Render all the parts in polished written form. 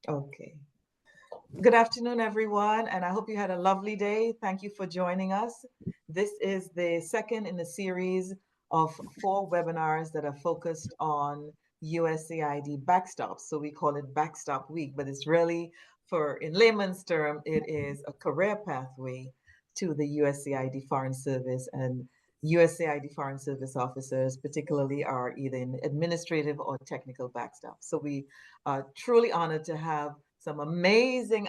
Okay. Good afternoon, everyone, and I hope you had a lovely day. Thank you for joining us. This is the second in a series of 4 webinars that are focused on USAID Backstop. So we call it Backstop Week, but it's really, in layman's term, it is a career pathway to the USAID Foreign Service. And USAID Foreign Service officers, particularly, are either in administrative or technical backstop. So we are truly honored to have some amazing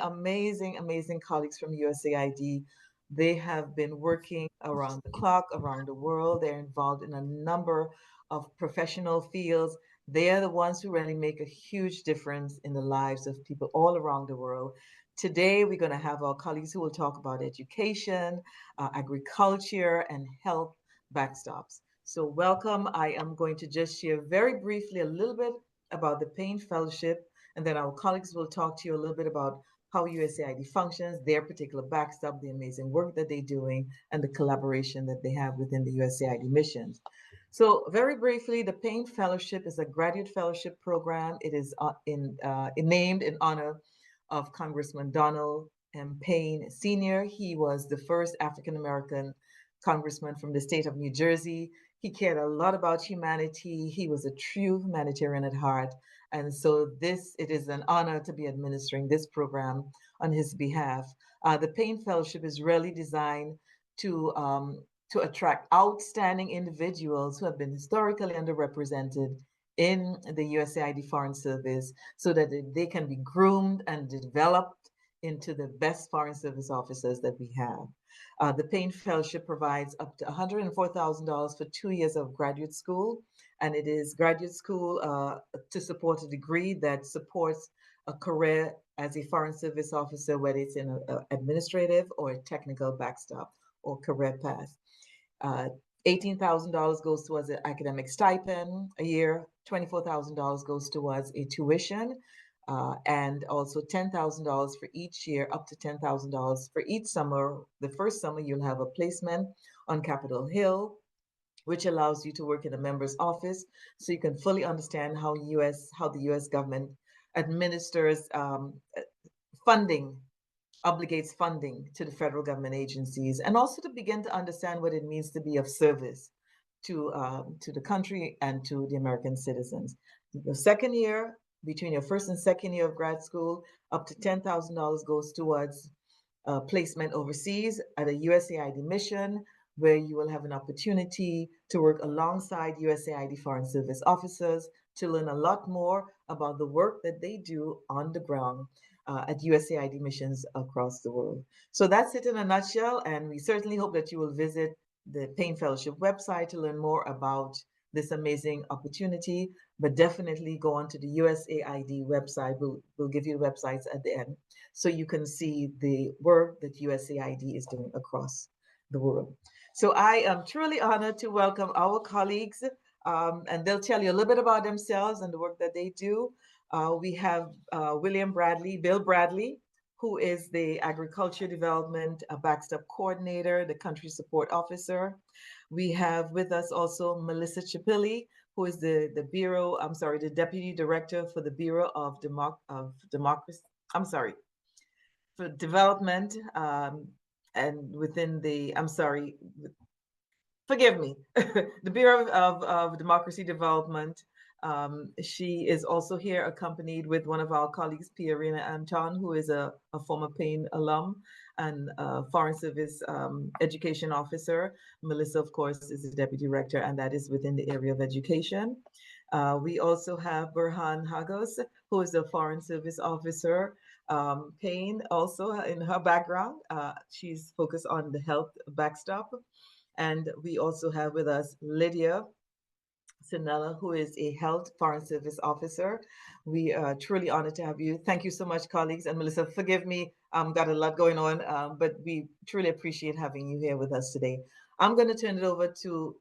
colleagues from USAID. They have been working around the clock, around the world. They're involved in a number of professional fields. They are the ones who really make a huge difference in the lives of people all around the world. Today, we're going to have our colleagues who will talk about education, agriculture, and health backstops. So, welcome. I am going to just share very briefly a little bit about the Payne Fellowship, and then our colleagues will talk to you a little bit about how USAID functions, their particular backstop, the amazing work that they're doing, and the collaboration that they have within the USAID missions. So, very briefly, the Payne Fellowship is a graduate fellowship program. It is named in honor of Congressman Donald M. Payne Sr. He was the first African American congressman from the state of New Jersey. He cared a lot about humanity. He was a true humanitarian at heart. And so it is an honor to be administering this program on his behalf. The Payne Fellowship is really designed to attract outstanding individuals who have been historically underrepresented in the USAID Foreign Service so that they can be groomed and developed into the best Foreign Service officers that we have. The Payne Fellowship provides up to $104,000 for 2 years of graduate school, and it is graduate school to support a degree that supports a career as a Foreign Service officer, whether it's in an administrative or a technical backstop or career path. $18,000 goes towards an academic stipend a year. $24,000 goes towards a tuition, and also $10,000 for each year, up to $10,000 for each summer. The first summer, you'll have a placement on Capitol Hill, which allows you to work in a member's office, so you can fully understand how the U.S. government administers funding, obligates funding to the federal government agencies, and also to begin to understand what it means to be of service to the country and to the American citizens. The second year, between your first and second year of grad school, up to $10,000 goes towards placement overseas at a USAID mission, where you will have an opportunity to work alongside USAID Foreign Service officers to learn a lot more about the work that they do on the ground at USAID missions across the world. So that's it in a nutshell, and we certainly hope that you will visit the Payne Fellowship website to learn more about this amazing opportunity, but definitely go onto the USAID website. We'll give you the websites at the end so you can see the work that USAID is doing across the world. So I am truly honored to welcome our colleagues, and they'll tell you a little bit about themselves and the work that they do. We have Bill Bradley, who is the Agriculture Development Backstop Coordinator, the Country Support Officer. We have with us also Melissa Chipilli, who is the Deputy Director for the Bureau of Democracy, for Development, and within the, forgive me, the Bureau of Democracy Development. She is also here accompanied with one of our colleagues, Pierina Anton, who is a former Payne alum and Foreign Service Education Officer. Melissa, of course, is the Deputy Director, and that is within the area of education. We also have Burhan Hagos, who is a Foreign Service Officer. Payne also in her background, she's focused on the health backstop. And we also have with us Lydia Sinella, who is a Health Foreign Service Officer. We are truly honored to have you. Thank you so much, colleagues. And Melissa, forgive me, got a lot going on, but we truly appreciate having you here with us today. I'm going to turn it over to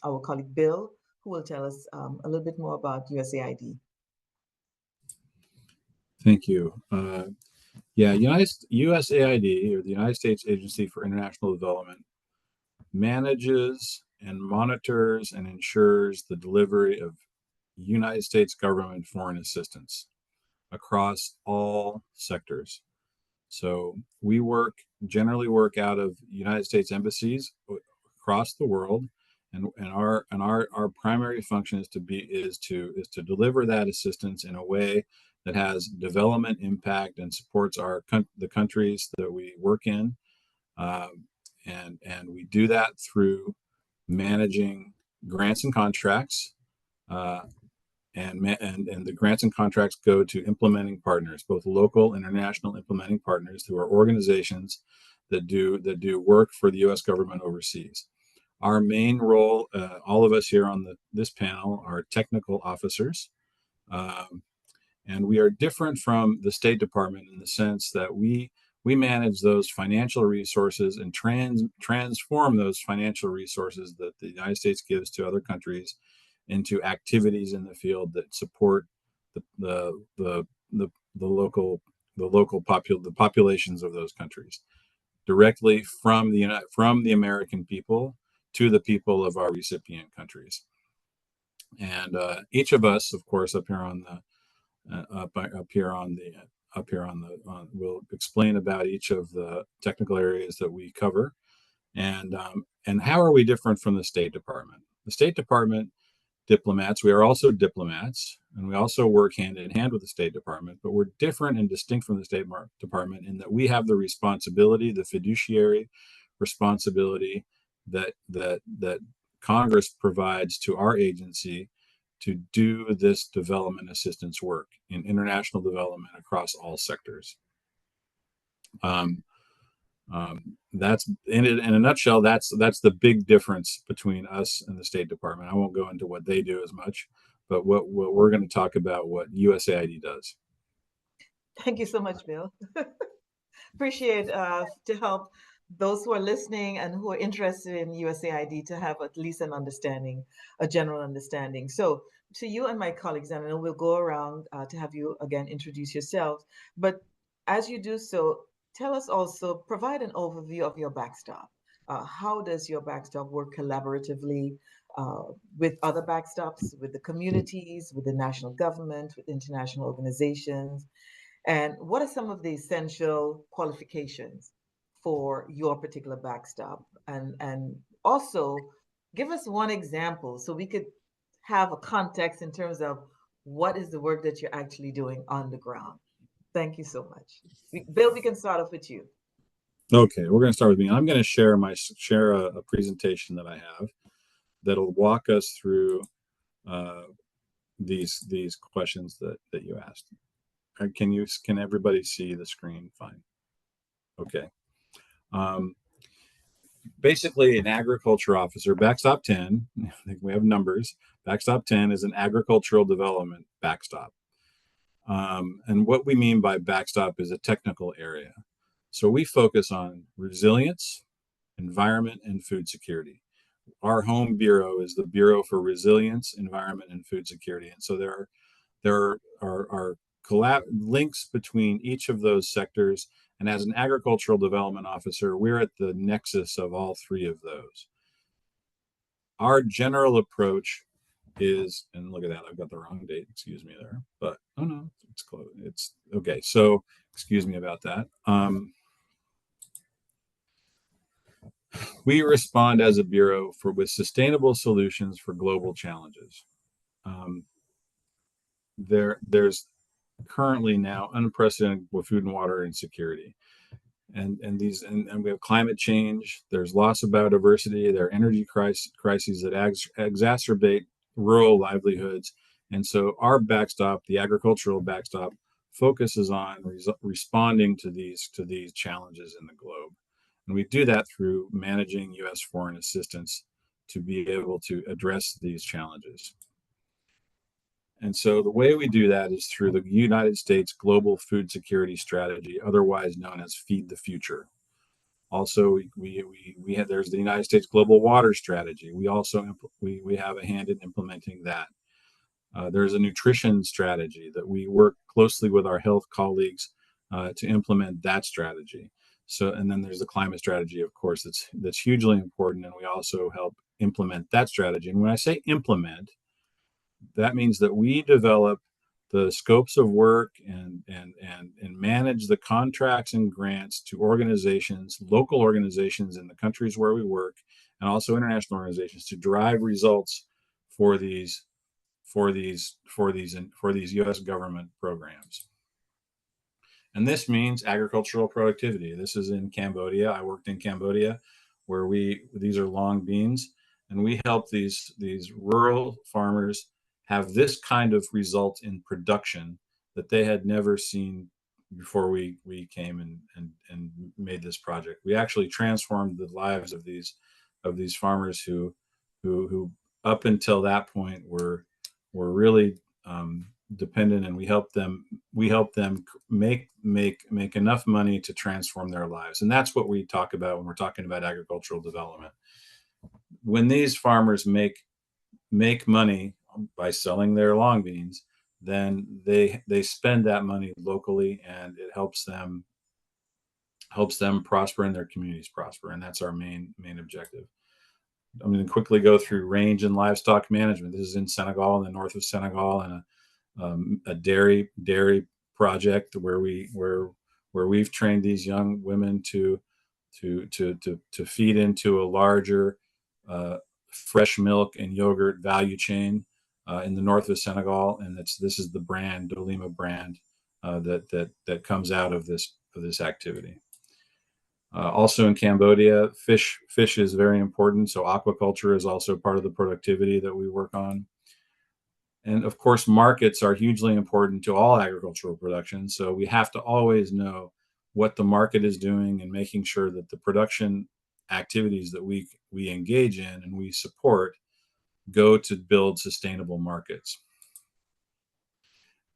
our colleague Bill, who will tell us a little bit more about USAID. Thank you. USAID, or the United States Agency for International Development, manages and monitors and ensures the delivery of United States government foreign assistance. across all sectors. So we generally work out of United States embassies across the world, and our primary function is to deliver that assistance in a way that has development impact and supports the countries that we work in, and we do that through managing grants and contracts. Uh, and the grants and contracts go to implementing partners, both local and international implementing partners, who are organizations that do work for the U.S. government overseas. Our main role, all of us here on this panel, are technical officers, um, and we are different from the State Department in the sense that we manage those financial resources and transform those financial resources that the United States gives to other countries into activities in the field that support the populations of those countries directly from the American people to the people of our recipient countries. And each of us, of course, up here on we'll explain about each of the technical areas that we cover, and how are we different from the State Department. The State Department diplomats, we are also diplomats, and we also work hand in hand with the State Department, but we're different and distinct from the State Department in that we have the responsibility, the fiduciary responsibility that Congress provides to our agency to do this development assistance work in international development across all sectors. That's in a nutshell. That's the big difference between us and the State Department. I won't go into what they do as much, but what we're going to talk about what USAID does. Thank you so much, Bill. Appreciate to help those who are listening and who are interested in USAID to have at least an understanding, a general understanding. So to you and my colleagues, and I know we'll go around to have you again introduce yourselves, but as you do so, tell us also, provide an overview of your Backstop. How does your Backstop work collaboratively with other backstops, with the communities, with the national government, with international organizations? And what are some of the essential qualifications for your particular backstop? And also give us one example so we could have a context in terms of what is the work that you're actually doing on the ground. Thank you so much. Bill, we can start off with you. Okay, we're going to start with me. I'm going to share a presentation that I have that'll walk us through these questions that you asked. Can everybody see the screen fine? Okay. Basically, an agriculture officer, Backstop 10, I think we have numbers. Backstop 10 is an agricultural development backstop. And what we mean by backstop is a technical area. So we focus on resilience, environment, and food security. Our home bureau is the Bureau for Resilience, Environment, and Food Security. And so there are links between each of those sectors. And as an agricultural development officer, we're at the nexus of all three of those. Our general approach is, and look at that, I've got the wrong date, excuse me there, but oh no, it's close. It's okay. So excuse me about that. We respond as a bureau with sustainable solutions for global challenges. There's currently now unprecedented with food and water insecurity, and we have climate change. There's loss of biodiversity. There are energy crises that exacerbate rural livelihoods, and so our backstop, the agricultural backstop, focuses on responding to these challenges in the globe, and we do that through managing U.S. foreign assistance to be able to address these challenges. And so the way we do that is through the United States Global Food Security Strategy, otherwise known as Feed the Future. Also, there's the United States Global Water Strategy. We also we have a hand in implementing that. There's a nutrition strategy that we work closely with our health colleagues to implement that strategy. So, and then there's the climate strategy, of course, that's hugely important, and we also help implement that strategy. And when I say implement, that means that we develop the scopes of work and manage the contracts and grants to organizations, local organizations in the countries where we work, and also international organizations to drive results for these U.S. government programs. And this means agricultural productivity. This is in Cambodia. I worked in Cambodia, where these are long beans, and we help these rural farmers have this kind of result in production that they had never seen before we came and made this project. We actually transformed the lives of these farmers who up until that point were really dependent, and we help them make enough money to transform their lives. And that's what we talk about when we're talking about agricultural development. When these farmers make money by selling their long beans, then they spend that money locally, and it helps them prosper and their communities prosper. And that's our main objective. I'm going to quickly go through range and livestock management. This is in Senegal, in the north of Senegal, and a dairy project where we've trained these young women to feed into a larger fresh milk and yogurt value chain in the north of Senegal, and this is the brand, Dolima brand, that comes out of this activity. Also in Cambodia, fish is very important, so aquaculture is also part of the productivity that we work on. And of course, markets are hugely important to all agricultural production. So we have to always know what the market is doing and making sure that the production activities that we engage in and we support go to build sustainable markets.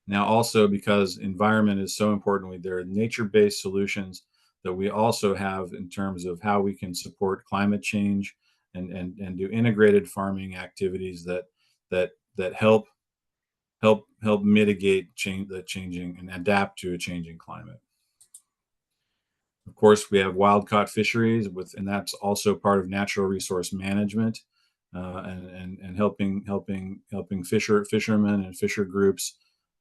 Now, also because environment is so important, there are nature-based solutions that we also have in terms of how we can support climate change and do integrated farming activities that help mitigate the changing and adapt to a changing climate. Of course, we have wild-caught fisheries, and that's also part of natural resource management, and helping fishermen and fisher groups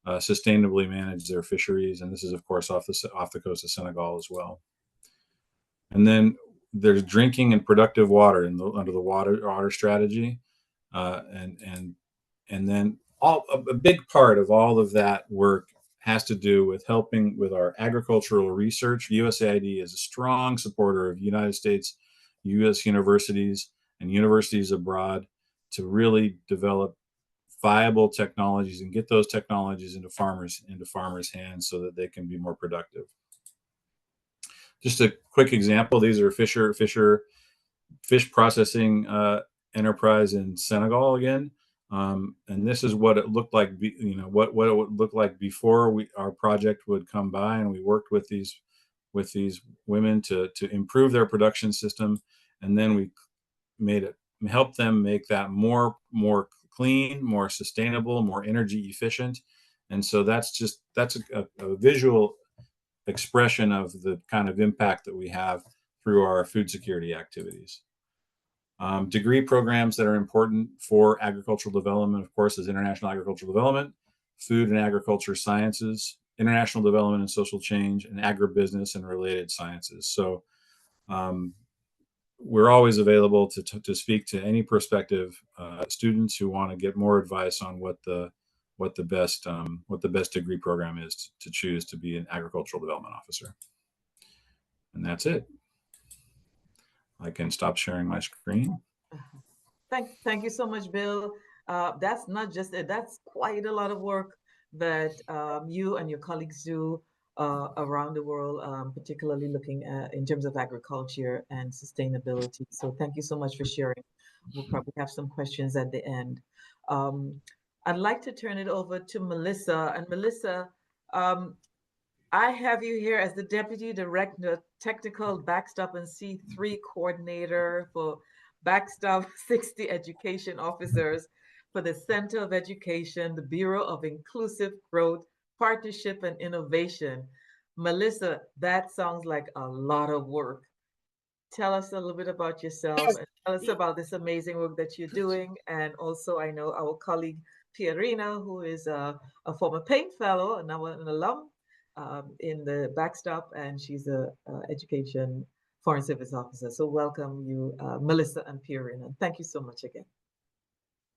sustainably manage their fisheries. And this is, of course, off the coast of Senegal as well. And then there's drinking and productive water under the water strategy, and then a big part of all of that work has to do with helping with our agricultural research. USAID is a strong supporter of United States, U.S. universities, and universities abroad to really develop viable technologies and get those technologies into farmers' hands so that they can be more productive. Just a quick example: these are fish processing enterprise in Senegal again. And this is what it looked like, what it would look like before our project would come by, and we worked with these women to improve their production system, and then we helped them make that more clean, more sustainable, more energy efficient. And so that's a visual expression of the kind of impact that we have through our food security activities. Degree programs that are important for agricultural development, of course, is international agricultural development, food and agriculture sciences, international development and social change, and agribusiness and related sciences. So we're always available to speak to any prospective students who want to get more advice on what the best degree program is to choose to be an agricultural development officer. And that's it. I can stop sharing my screen. Thank you so much, Bill. That's not just it. That's quite a lot of work that you and your colleagues do around the world, particularly looking at in terms of agriculture and sustainability. So thank you so much for sharing. We'll probably have some questions at the end. I'd like to turn it over to Melissa. And Melissa, I have you here as the Deputy Director, Technical Backstop and C3 Coordinator for Backstop 60 Education Officers for the Center of Education, the Bureau of Inclusive Growth, Partnership and Innovation. Melissa, that sounds like a lot of work. Tell us a little bit about yourself and tell us about this amazing work that you're doing. And also, I know our colleague Pierina, who is a former Payne Fellow and now an alum in the Backstop, and she's a education foreign service officer. So welcome you, Melissa and Pierina. Thank you so much again.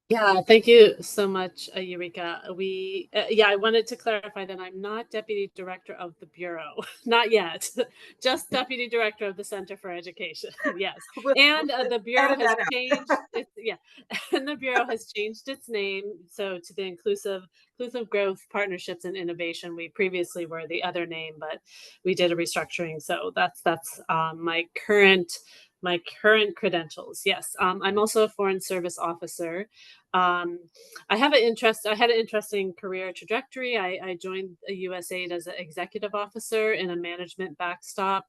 Yeah, thank you so much, Eureka. I wanted to clarify that I'm not Deputy Director of the Bureau, not yet, just Deputy Director of the Center for Education. Yes, and the Bureau Edit has that out. changed its and the Bureau has changed its name so to the Inclusive Growth Partnerships and Innovation. We previously were the other name, but we did a restructuring, so that's my current credentials. Yes, I'm also a Foreign Service officer. Um, I had an interesting career trajectory. I joined a USAID as an executive officer in a management backstop.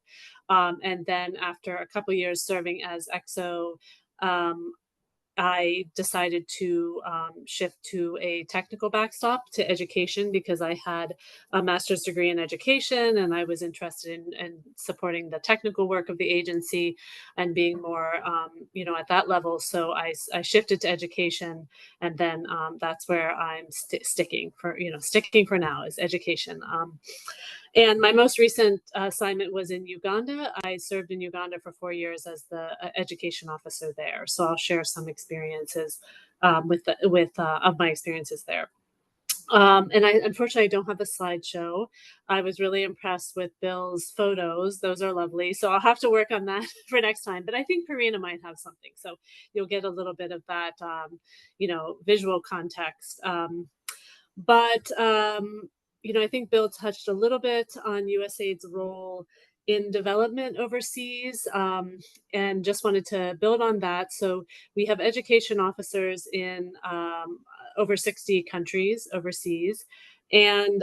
And then after a couple years serving as EXO, um, I decided to shift to a technical backstop to education because I had a master's degree in education and I was interested in supporting the technical work of the agency and being more, at that level. So I shifted to education, and then that's where I'm sticking for now is education. And my most recent assignment was in Uganda. I served in Uganda for 4 years as the education officer there. So I'll share some experiences of my experiences there. And unfortunately, I don't have a slideshow. I was really impressed with Bill's photos. Those are lovely. So I'll have to work on that for next time. But I think Karina might have something. So you'll get a little bit of that, visual context. But I think Bill touched a little bit on USAID's role in development overseas, and just wanted to build on that. So we have education officers in over 60 countries overseas. And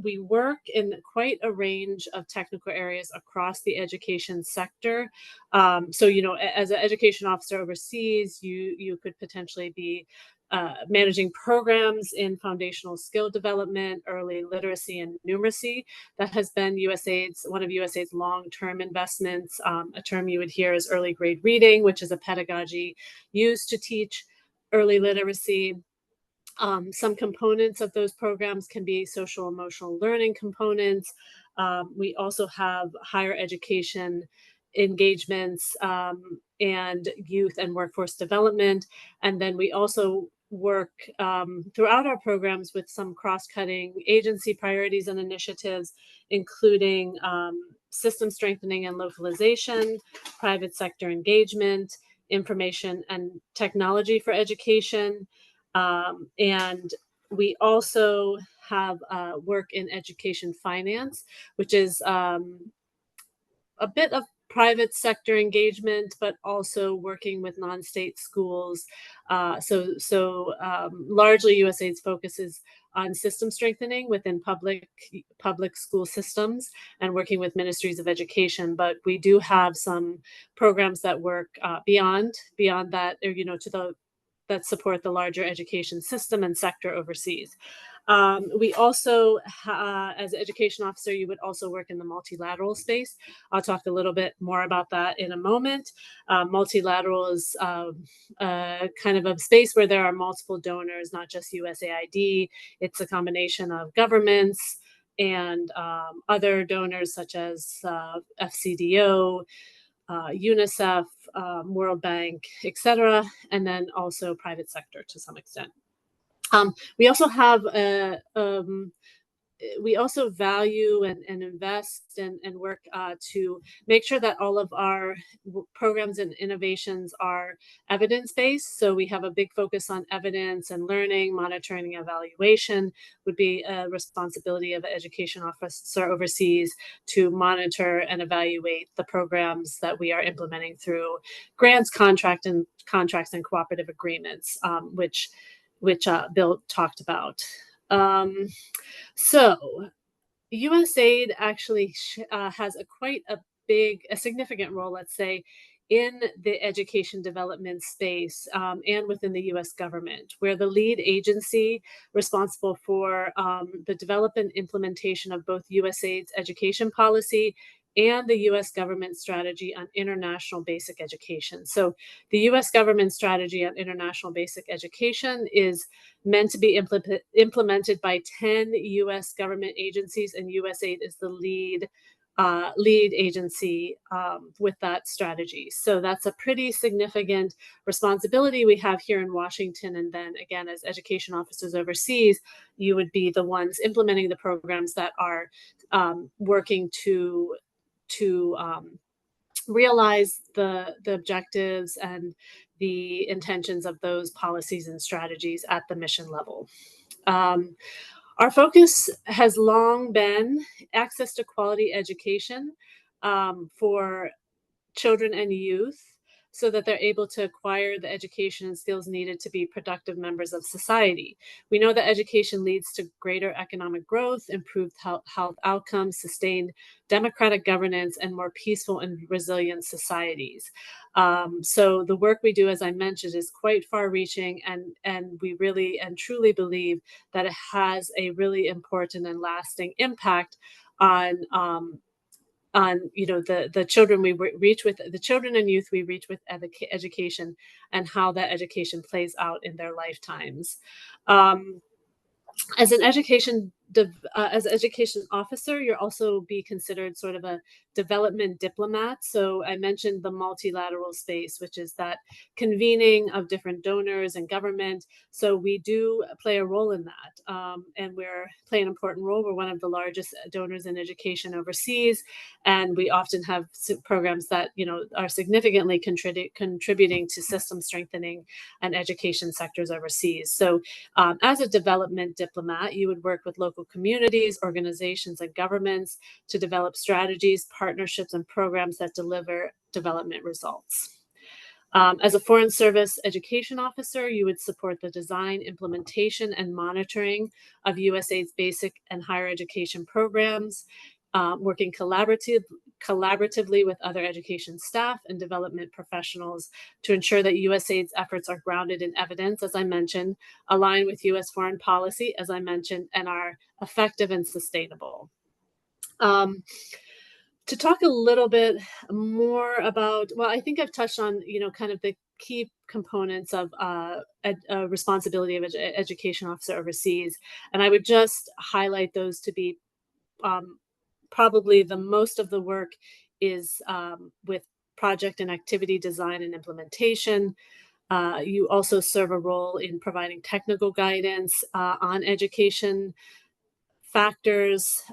we work in quite a range of technical areas across the education sector. As an education officer overseas, you could potentially be managing programs in foundational skill development, early literacy, and numeracy. That has been one of USAID's long-term investments. A term you would hear is early grade reading, which is a pedagogy used to teach early literacy. Some components of those programs can be social emotional learning components. We also have higher education engagements and youth and workforce development. And then we also work throughout our programs with some cross-cutting agency priorities and initiatives, including system strengthening and localization, private sector engagement, information and technology for education. And we also have work in education finance, which is a bit of private sector engagement, but also working with non-state schools. Largely USAID's focus is on system strengthening within public school systems and working with ministries of education. But we do have some programs that work beyond that, that support the larger education system and sector overseas. We also, as an education officer, you would also work in the multilateral space. I'll talk a little bit more about that in a moment. Multilateral is kind of a space where there are multiple donors, not just USAID. It's a combination of governments and other donors such as FCDO, UNICEF, World Bank, etc., and then also private sector to some extent. We also have we also value and invest and work to make sure that all of our programs and innovations are evidence-based. So we have a big focus on evidence and learning, monitoring, and evaluation would be a responsibility of an education officer overseas to monitor and evaluate the programs that we are implementing through grants, contracts, and cooperative agreements, which Bill talked about. So USAID actually has quite a significant role, let's say, in the education development space and within the US government. We're the lead agency responsible for the development and implementation of both USAID's education policy and the U.S. government strategy on international basic education. So the U.S. government strategy on international basic education is meant to be implemented by 10 U.S. government agencies, and USAID is the lead agency with that strategy. So that's a pretty significant responsibility we have here in Washington. And then again, as education officers overseas, you would be the ones implementing the programs that are working to realize the objectives and the intentions of those policies and strategies at the mission level. Our focus has long been access to quality education for children and youth so that they're able to acquire the education and skills needed to be productive members of society. We know that education leads to greater economic growth, improved health outcomes, sustained democratic governance, and more peaceful and resilient societies. So the work we do, as I mentioned, is quite far-reaching, and we really and truly believe that it has a really important and lasting impact on the children we reach with, the children and youth we reach with education, and how that education plays out in their lifetimes. As an education officer, you'll also be considered sort of a development diplomat. So I mentioned the multilateral space, which is that convening of different donors and government. So we do play a role in that, and we're playing an important role. We're one of the largest donors in education overseas, and we often have programs that are significantly contributing to system strengthening and education sectors overseas. So as a development diplomat, you would work with local communities, organizations, and governments to develop strategies, partnerships, and programs that deliver development results. As a Foreign Service education officer, you would support the design, implementation, and monitoring of USAID's basic and higher education programs, working collaboratively with other education staff and development professionals to ensure that USAID's efforts are grounded in evidence, as I mentioned, aligned with U.S. foreign policy, as I mentioned, and are effective and sustainable. To talk a little bit more about, well, I think I've touched on, kind of the key components of responsibility of education officer overseas, and I would just highlight those to be probably the most of the work is with project and activity design and implementation. You also serve a role in providing technical guidance on education factors,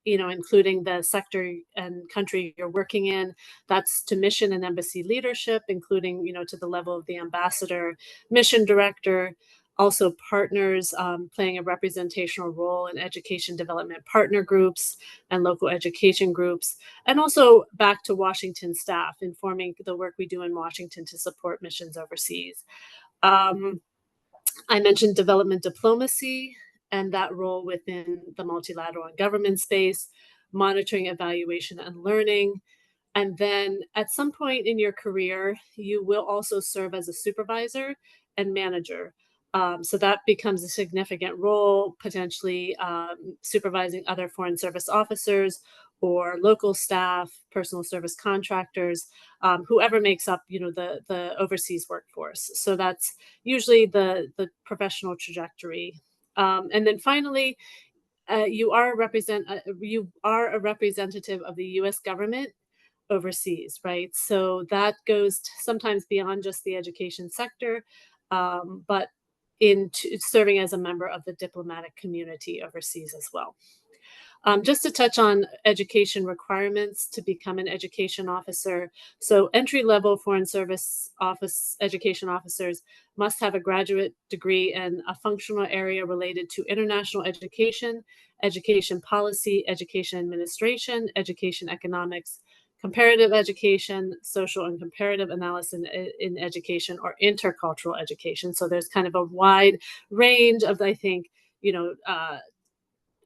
including the sector and country you're working in. That's to mission and embassy leadership, including, to the level of the ambassador, mission director. Also partners playing a representational role in education development partner groups and local education groups, and also back to Washington staff, informing the work we do in Washington to support missions overseas. I mentioned development diplomacy and that role within the multilateral and government space, monitoring, evaluation, and learning. And then at some point in your career, you will also serve as a supervisor and manager. So that becomes a significant role, potentially supervising other foreign service officers or local staff, personal service contractors, whoever makes up, the overseas workforce. So that's usually the professional trajectory. And then finally, you are a representative of the U.S. government overseas, right? So that goes sometimes beyond just the education sector, but into serving as a member of the diplomatic community overseas as well. Just to touch on education requirements to become an education officer. So entry-level Foreign Service education officers must have a graduate degree in a functional area related to international education, education policy, education administration, education economics, comparative education, social and comparative analysis in education, or intercultural education. So there's kind of a wide range of, I think,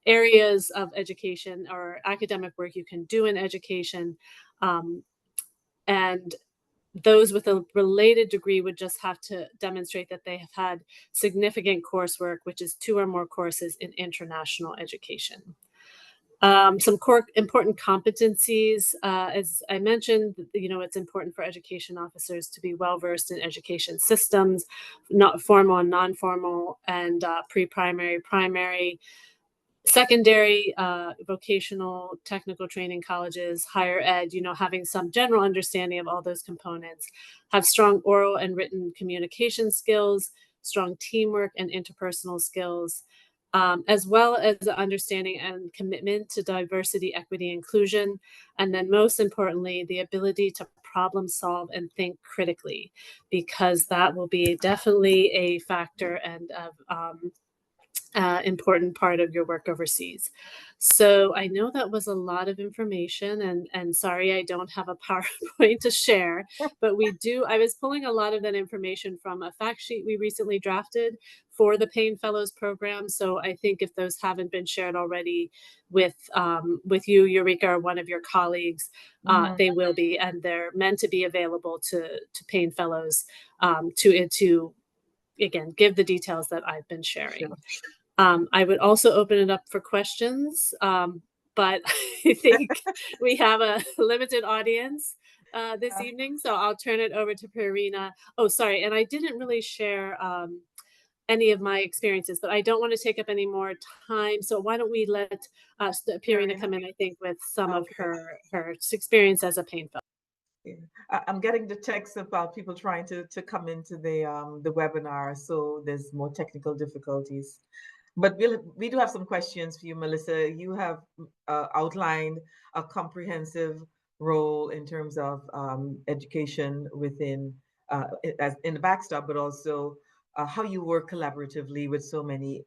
areas of education or academic work you can do in education. And those with a related degree would just have to demonstrate that they have had significant coursework, which is 2 or more courses in international education. Some core important competencies, as I mentioned, it's important for education officers to be well versed in education systems, not formal and non-formal, and pre-primary, primary, secondary, vocational, technical training colleges, higher ed, having some general understanding of all those components, have strong oral and written communication skills, strong teamwork and interpersonal skills, as well as the understanding and commitment to diversity, equity, inclusion, and then most importantly, the ability to problem solve and think critically, because that will be definitely a factor and important part of your work overseas. So I know that was a lot of information, and sorry I don't have a PowerPoint to share, but we do. I was pulling a lot of that information from a fact sheet we recently drafted for the Payne Fellows program. So I think if those haven't been shared already with you, Eureka, or one of your colleagues, they will be, and they're meant to be available to Payne Fellows to again give the details that I've been sharing. Sure. I would also open it up for questions, but I think we have a limited audience this evening, so I'll turn it over to Purina. Oh, sorry, and I didn't really share any of my experiences, but I don't want to take up any more time. So why don't we let Purina come in, I think, with some of her experience as a Payne Fellow. Yeah. I'm getting the text about people trying to come into the webinar, so there's more technical difficulties. But we do have some questions for you, Melissa. You have outlined a comprehensive role in terms of education within as in the Backstop, but also how you work collaboratively with so many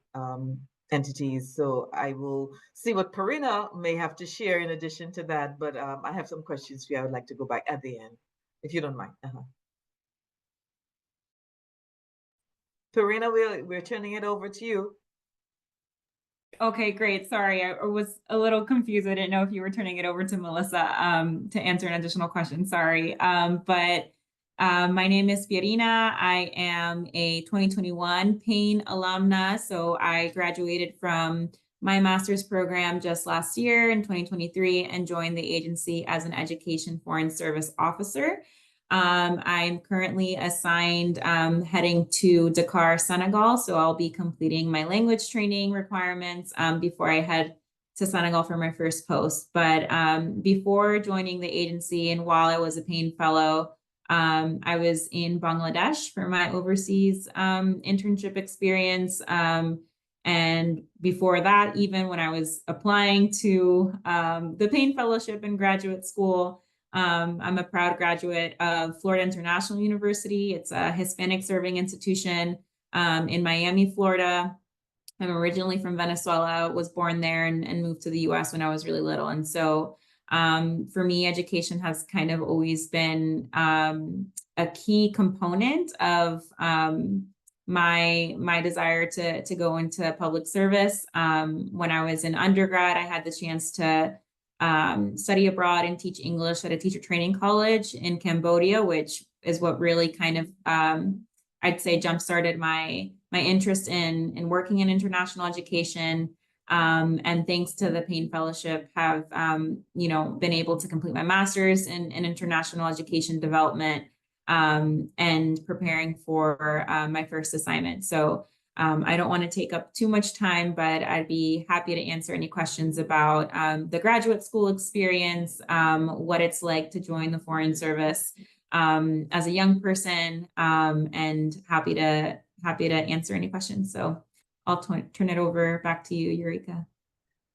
entities. So I will see what Purina may have to share in addition to that. But I have some questions for you. I would like to go back at the end, if you don't mind. Purina, we're turning it over to you. Okay, great. Sorry, I was a little confused. I didn't know if you were turning it over to Melissa to answer an additional question. Sorry. But my name is Pierina. I am a 2021 Payne alumna. So I graduated from my master's program just last year in 2023 and joined the agency as an education foreign service officer. I'm currently assigned heading to Dakar, Senegal. So I'll be completing my language training requirements before I head to Senegal for my first post. But before joining the agency and while I was a Payne Fellow, I was in Bangladesh for my overseas internship experience. And before that, even when I was applying to the Payne Fellowship in graduate school, I'm a proud graduate of Florida International University. It's a Hispanic serving institution in Miami, Florida. I'm originally from Venezuela, was born there and moved to the US when I was really little. And so for me, education has kind of always been a key component of my desire to go into public service. When I was in undergrad, I had the chance to study abroad and teach English at a teacher training college in Cambodia, which is what really kind of, I'd say, jump-started my interest in working in international education. And thanks to the Payne Fellowship, have been able to complete my master's in international education development and preparing for my first assignment. So I don't want to take up too much time, but I'd be happy to answer any questions about the graduate school experience, what it's like to join the Foreign Service as a young person, and happy to answer any questions. So I'll turn it over back to you, Eureka.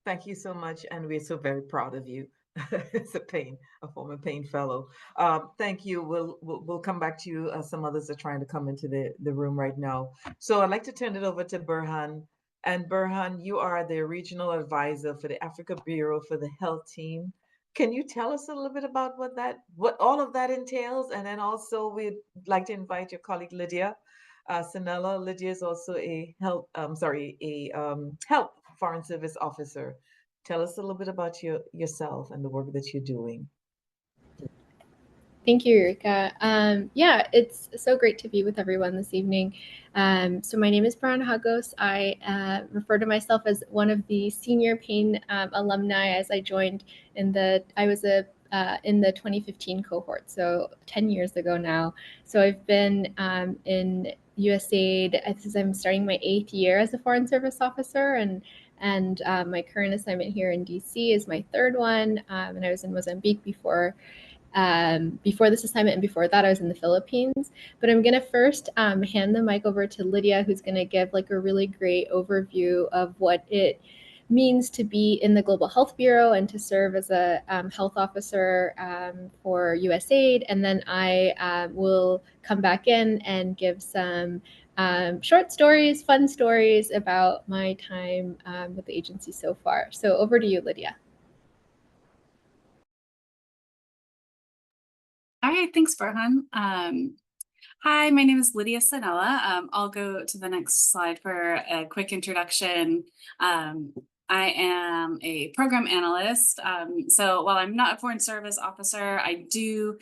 Thank you so much, and we're so very proud of you. It's a former Payne Fellow. Thank you. We'll come back to you. Some others are trying to come into the room right now. So I'd like to turn it over to Burhan. And Burhan, you are the regional advisor for the Africa Bureau for the Health Team. Can you tell us a little bit about what all of that entails? And then also we'd like to invite your colleague Lydia Sanella. Lydia is also a health foreign service officer. Tell us a little bit about yourself and the work that you're doing. Thank you, Eureka. Yeah, it's so great to be with everyone this evening. So my name is Brian Hagos. I refer to myself as one of the senior Payne alumni, as I joined in the 2015 cohort, so 10 years ago now. So I've been in USAID, I'm starting my 8th year as a Foreign Service officer, and my current assignment here in DC is my 3rd one, and I was in Mozambique before this assignment, and before that I was in the Philippines. But I'm going to first hand the mic over to Lydia, who's going to give like a really great overview of what it means to be in the Global Health Bureau and to serve as a health officer for USAID. And then I will come back in and give some short stories, fun stories about my time with the agency so far. So over to you, Lydia. All right, thanks, Farhan. Hi, my name is Lydia Sanella. I'll go to the next slide for a quick introduction. I am a program analyst. So while I'm not a Foreign Service officer, I do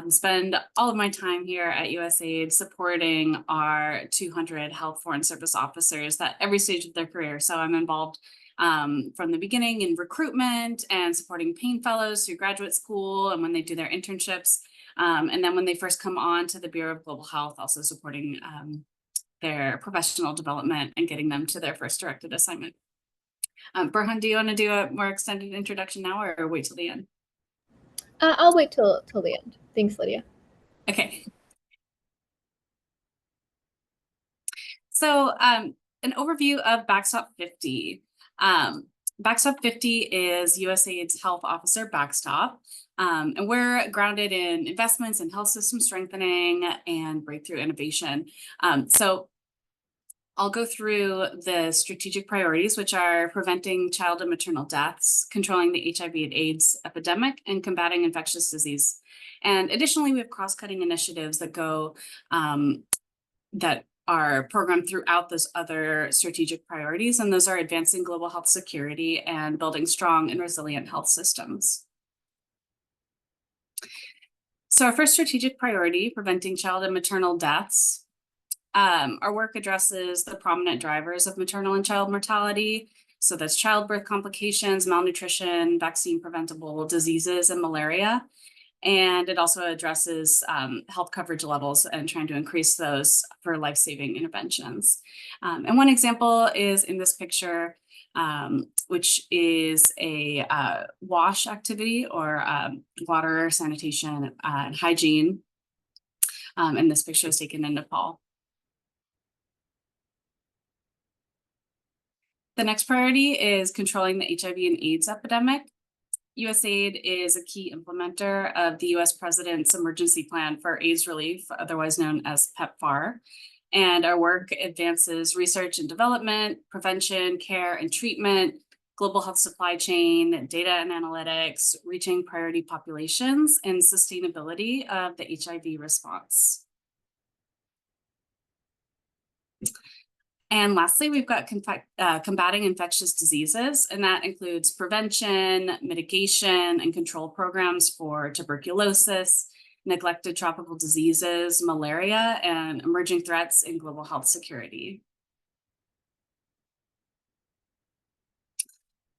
spend all of my time here at USAID supporting our 200 health Foreign Service officers at every stage of their career. So I'm involved from the beginning in recruitment and supporting Payne Fellows through graduate school and when they do their internships. And then when they first come on to the Bureau of Global Health, also supporting their professional development and getting them to their first directed assignment. Burhan, do you want to do a more extended introduction now or wait till the end? I'll wait till the end. Thanks, Lydia. Okay. So an overview of Backstop 50. Backstop 50 is USAID's health officer backstop. And we're grounded in investments in health system strengthening and breakthrough innovation. So I'll go through the strategic priorities, which are preventing child and maternal deaths, controlling the HIV and AIDS epidemic, and combating infectious disease. And additionally, we have cross-cutting initiatives that go that are programmed throughout those other strategic priorities, and those are advancing global health security and building strong and resilient health systems. So our first strategic priority, preventing child and maternal deaths. Our work addresses the prominent drivers of maternal and child mortality. So that's childbirth complications, malnutrition, vaccine preventable diseases, and malaria. And it also addresses health coverage levels and trying to increase those for life-saving interventions. And one example is in this picture, which is a WASH activity or water, sanitation, and hygiene. And this picture is taken in Nepal. The next priority is controlling the HIV and AIDS epidemic. USAID is a key implementer of the US President's Emergency Plan for AIDS Relief, otherwise known as PEPFAR. And our work advances research and development, prevention, care and treatment, global health supply chain, data and analytics, reaching priority populations, and sustainability of the HIV response. And lastly, we've got combating infectious diseases, and that includes prevention, mitigation, and control programs for tuberculosis, neglected tropical diseases, malaria, and emerging threats in global health security.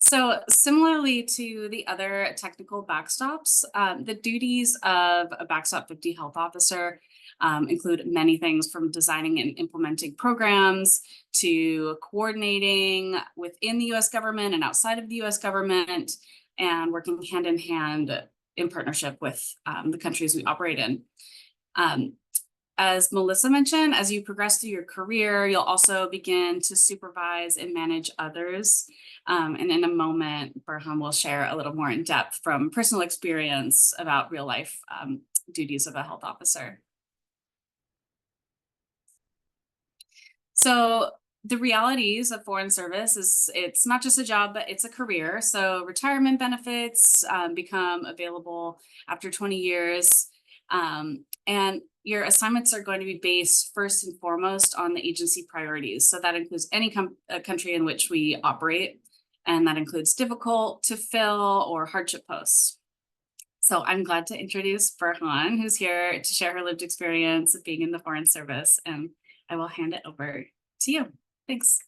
So similarly to the other technical backstops, the duties of a Backstop 50 health officer include many things from designing and implementing programs to coordinating within the US government and outside of the US government and working hand in hand in partnership with the countries we operate in. As Melissa mentioned, as you progress through your career, you'll also begin to supervise and manage others. And in a moment, Burhan will share a little more in depth from personal experience about real life duties of a health officer. So the realities of foreign service is it's not just a job, but it's a career. So retirement benefits become available after 20 years. And your assignments are going to be based first and foremost on the agency priorities. So that includes any country in which we operate, and that includes difficult to fill or hardship posts. So I'm glad to introduce Burhan, who's here to share her lived experience of being in the Foreign Service, and I will hand it over to you. Thanks.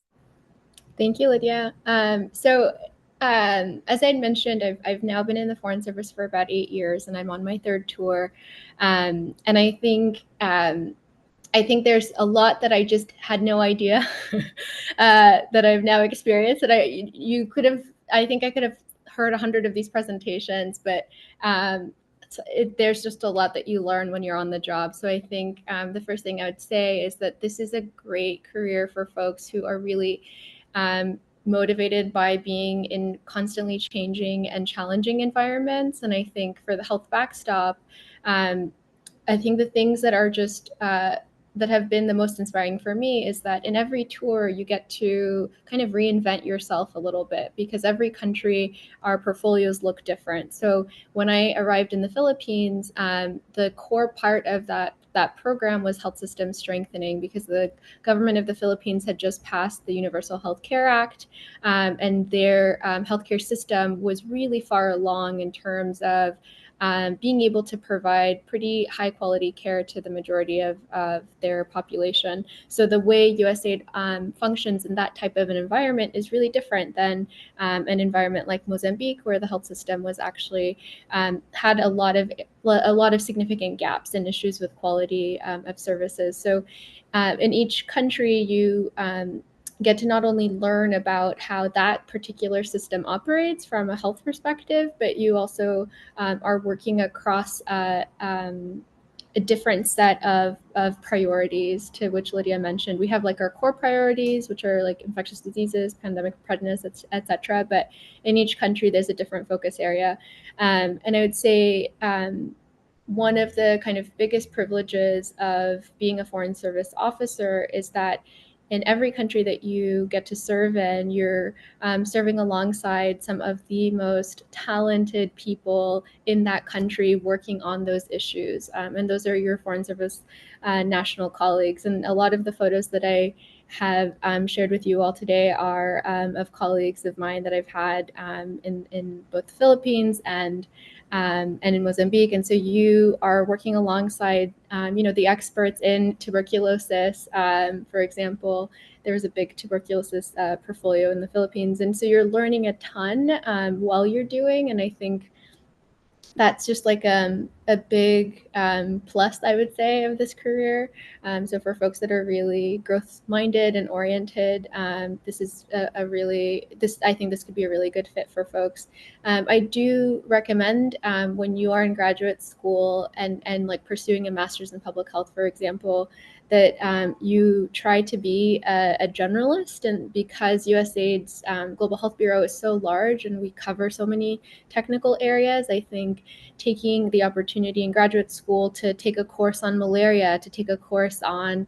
Thank you, Lydia. As I mentioned, I've now been in the Foreign Service for about 8 years, and I'm on my 3rd tour. And I think there's a lot that I just had no idea that I've now experienced. That I think I could have heard 100 of these presentations, but there's just a lot that you learn when you're on the job. So I think the first thing I would say is that this is a great career for folks who are really motivated by being in constantly changing and challenging environments. And I think for the Health Backstop, I think the things that are just that have been the most inspiring for me is that in every tour you get to kind of reinvent yourself a little bit, because every country, our portfolios look different. So when I arrived in the Philippines, the core part of that program was health system strengthening, because the government of the Philippines had just passed the Universal Health Care Act, and their healthcare system was really far along in terms of being able to provide pretty high quality care to the majority of their population. So the way USAID functions in that type of an environment is really different than an environment like Mozambique, where the health system was actually had a lot of significant gaps and issues with quality of services. So in each country, you get to not only learn about how that particular system operates from a health perspective, but you also are working across a different set of priorities, to which Lydia mentioned. We have like our core priorities, which are like infectious diseases, pandemic preparedness, et cetera. But in each country, there's a different focus area. And I would say one of the kind of biggest privileges of being a Foreign Service officer is that in every country that you get to serve in, you're serving alongside some of the most talented people in that country working on those issues. And those are your Foreign Service national colleagues. And a lot of the photos that I have shared with you all today are of colleagues of mine that I've had in both the Philippines and in Mozambique. And so you are working alongside, the experts in tuberculosis. For example, there was a big tuberculosis portfolio in the Philippines. And so you're learning a ton while you're doing. And I think that's just like a big plus, I would say, of this career. So for folks that are really growth-minded and oriented, this is I think this could be a really good fit for folks. I do recommend when you are in graduate school and like pursuing a master's in public health, for example, that you try to be a generalist. And because USAID's Global Health Bureau is so large and we cover so many technical areas, I think taking the opportunity in graduate school to take a course on malaria, to take a course on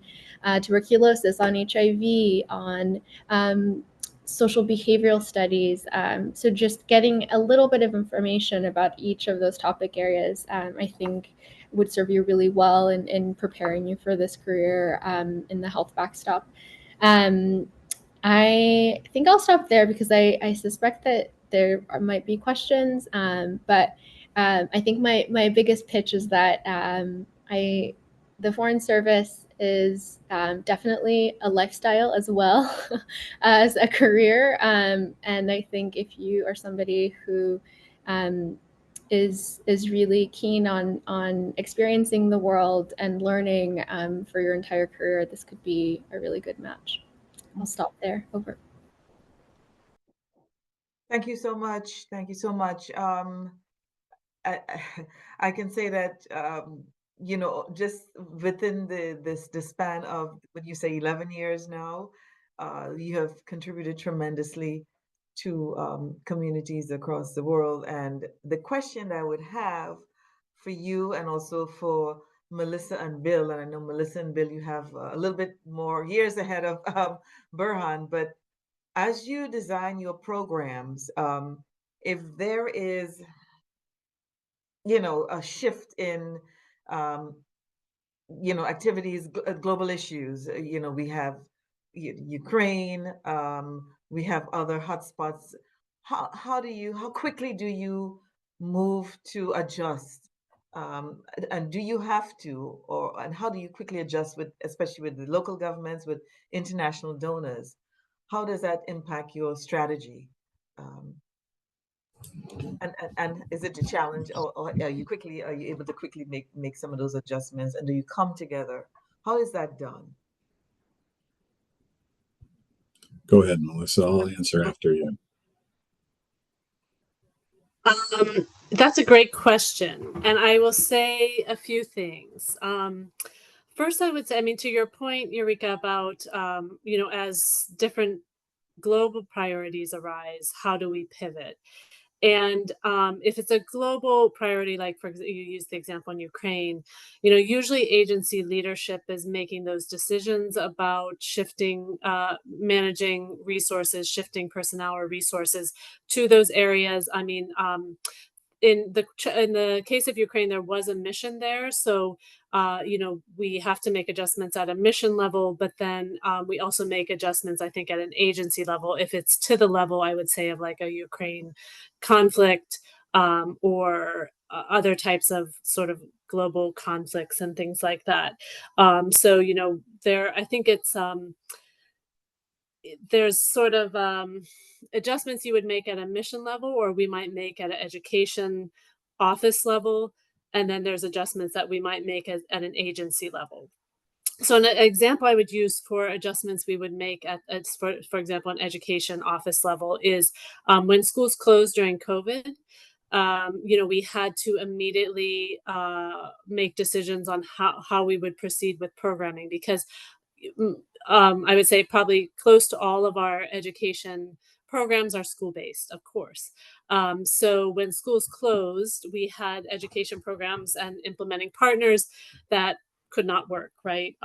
tuberculosis, on HIV, on social behavioral studies. So just getting a little bit of information about each of those topic areas, I think would serve you really well in preparing you for this career in the Health Backstop. I think I'll stop there because I suspect that there might be questions, but I think my biggest pitch is that the Foreign Service is definitely a lifestyle as well as a career, and I think if you are somebody who is really keen on experiencing the world and learning for your entire career, this could be a really good match. I'll stop there. Over. Thank you so much. Thank you so much. I can say that just within the span of, what you say, 11 years now, you have contributed tremendously to communities across the world. And the question I would have for you, and also for Melissa and Bill, and I know Melissa and Bill, you have a little bit more years ahead of Burhan, but as you design your programs, if there is a shift in activities, global issues, we have Ukraine, we have other hotspots. How quickly do you move to adjust? And do you have to, and how do you quickly adjust with, especially with the local governments, with international donors? How does that impact your strategy? Um, and is it a challenge, or are you able to quickly make some of those adjustments, and do you come together? How is that done? Go ahead, Melissa. I'll answer after you. That's a great question. And I will say a few things. First, I would say, I mean, to your point, Eureka, about, as different global priorities arise, how do we pivot? And if it's a global priority, like for example, you use the example in Ukraine, usually agency leadership is making those decisions about shifting, managing resources, shifting personnel or resources to those areas. I mean, in the case of Ukraine, there was a mission there, so we have to make adjustments at a mission level, but then we also make adjustments, I think, at an agency level if it's to the level, I would say, of like a Ukraine conflict, or other types of sort of global conflicts and things like that. So I think there's sort of adjustments you would make at a mission level, or we might make at an education office level, and then there's adjustments that we might make at an agency level. So an example I would use for adjustments we would make for example, an education office level is when schools closed during COVID. We had to immediately make decisions on how we would proceed with programming, because I would say probably close to all of our education programs are school-based, of course. So when schools closed, we had education programs and implementing partners that could not work, right?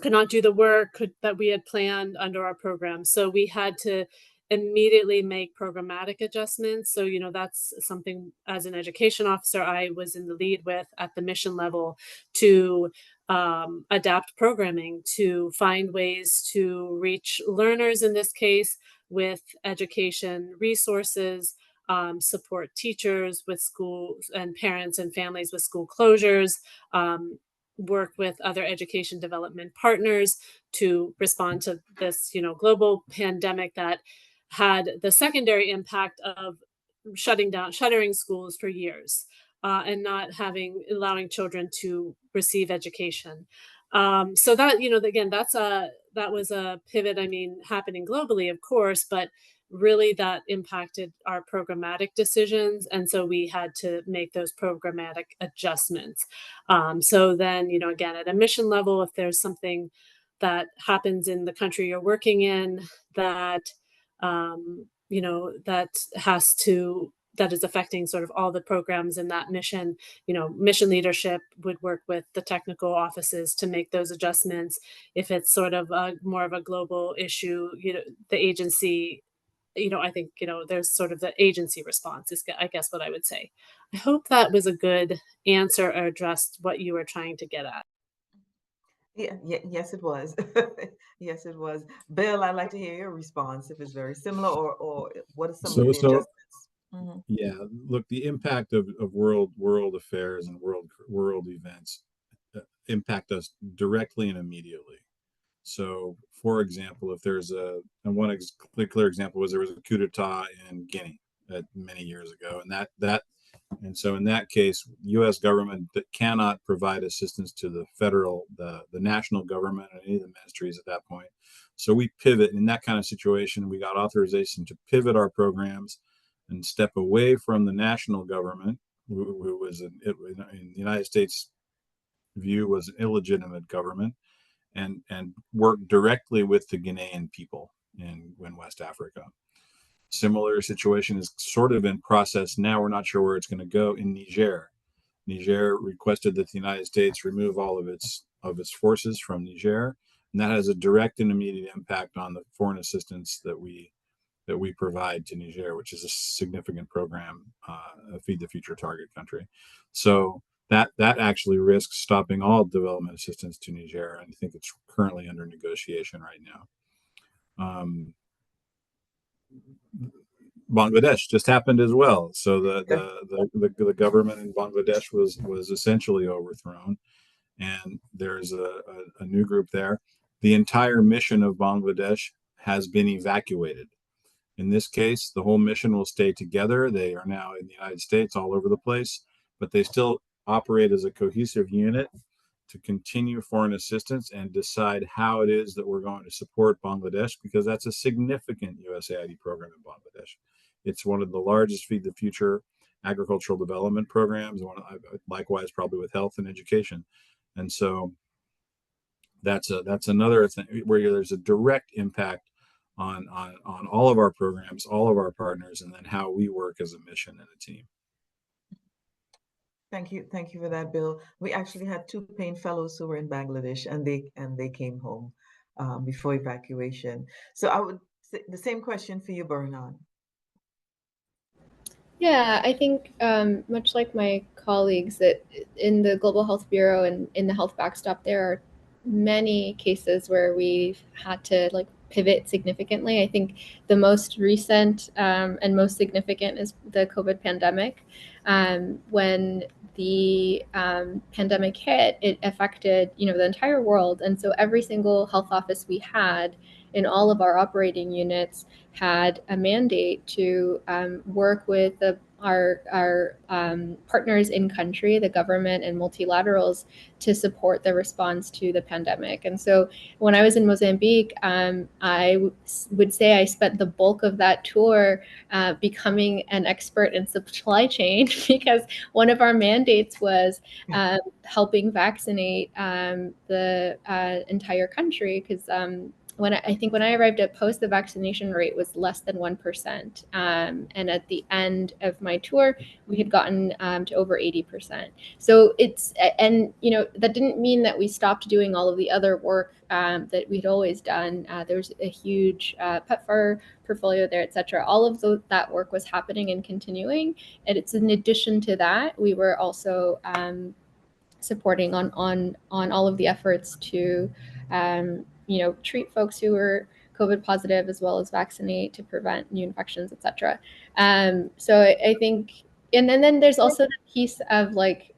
Could not do the work that we had planned under our program. So we had to immediately make programmatic adjustments. So, that's something as an education officer, I was in the lead with at the mission level to adapt programming, to find ways to reach learners in this case with education resources, support teachers with schools and parents and families with school closures, work with other education development partners to respond to this, global pandemic that had the secondary impact of shuttering schools for years, and not allowing children to receive education. So that, again, that was a pivot, I mean, happening globally, of course, but really that impacted our programmatic decisions. And so we had to make those programmatic adjustments. So then, again, at a mission level, if there's something that happens in the country you're working in that, that is affecting sort of all the programs in that mission, mission leadership would work with the technical offices to make those adjustments. If it's sort of more of a global issue, the agency, I think, there's sort of the agency response is, I guess, what I would say. I hope that was a good answer or addressed what you were trying to get at. Yes, it was. Yes, it was. Bill, I'd like to hear your response if it's very similar, or what are some of the adjustments? Mm-hmm. Yeah, look, the impact of world affairs and world events impact us directly and immediately. So, for example, if there's one clear example was there was a coup d'etat in Guinea many years ago, and so in that case, U.S. government that cannot provide assistance to the national government and any of the ministries at that point. So we pivot in that kind of situation. We got authorization to pivot our programs and step away from the national government, who was in the United States view was an illegitimate government, and work directly with the Ghanaian people in West Africa. Similar situation is sort of in process now. We're not sure where it's going to go in Niger. Niger requested that the United States remove all of its forces from Niger, and that has a direct and immediate impact on the foreign assistance that we provide to Niger, which is a significant program, Feed the Future target country. So that actually risks stopping all development assistance to Niger, and I think it's currently under negotiation right now. Bangladesh just happened as well. So the government in Bangladesh was essentially overthrown, and there's a new group there. The entire mission of Bangladesh has been evacuated. In this case, the whole mission will stay together. They are now in the United States, all over the place, but they still operate as a cohesive unit to continue foreign assistance and decide how it is that we're going to support Bangladesh, because that's a significant USAID program in Bangladesh. It's one of the largest Feed the Future agricultural development programs, likewise probably with health and education. And so that's another thing where there's a direct impact on all of our programs, all of our partners, and then how we work as a mission and a team. Thank you for that, Bill. We actually had 2 Payne Fellows who were in Bangladesh, and they came home before evacuation. So I would say the same question for you, Burhan. Yeah, I think much like my colleagues, that in the Global Health Bureau and in the Health Backstop, there are many cases where we've had to like pivot significantly. I think the most recent and most significant is the COVID pandemic. When the pandemic hit, it affected the entire world, and so every single health office we had in all of our operating units had a mandate to work with our partners in country, the government and multilaterals, to support the response to the pandemic. And so when I was in Mozambique, I would say I spent the bulk of that tour becoming an expert in supply chain because one of our mandates was helping vaccinate the entire country, because when I arrived at post, the vaccination rate was less than 1%. And at the end of my tour, we had gotten to over 80%. So that didn't mean that we stopped doing all of the other work that we'd always done. There's a huge PEPFAR portfolio there, et cetera. All of that work was happening and continuing. And it's in addition to that, we were also supporting on all of the efforts to treat folks who were COVID positive, as well as vaccinate to prevent new infections, et cetera. So I think, and then there's also the piece of like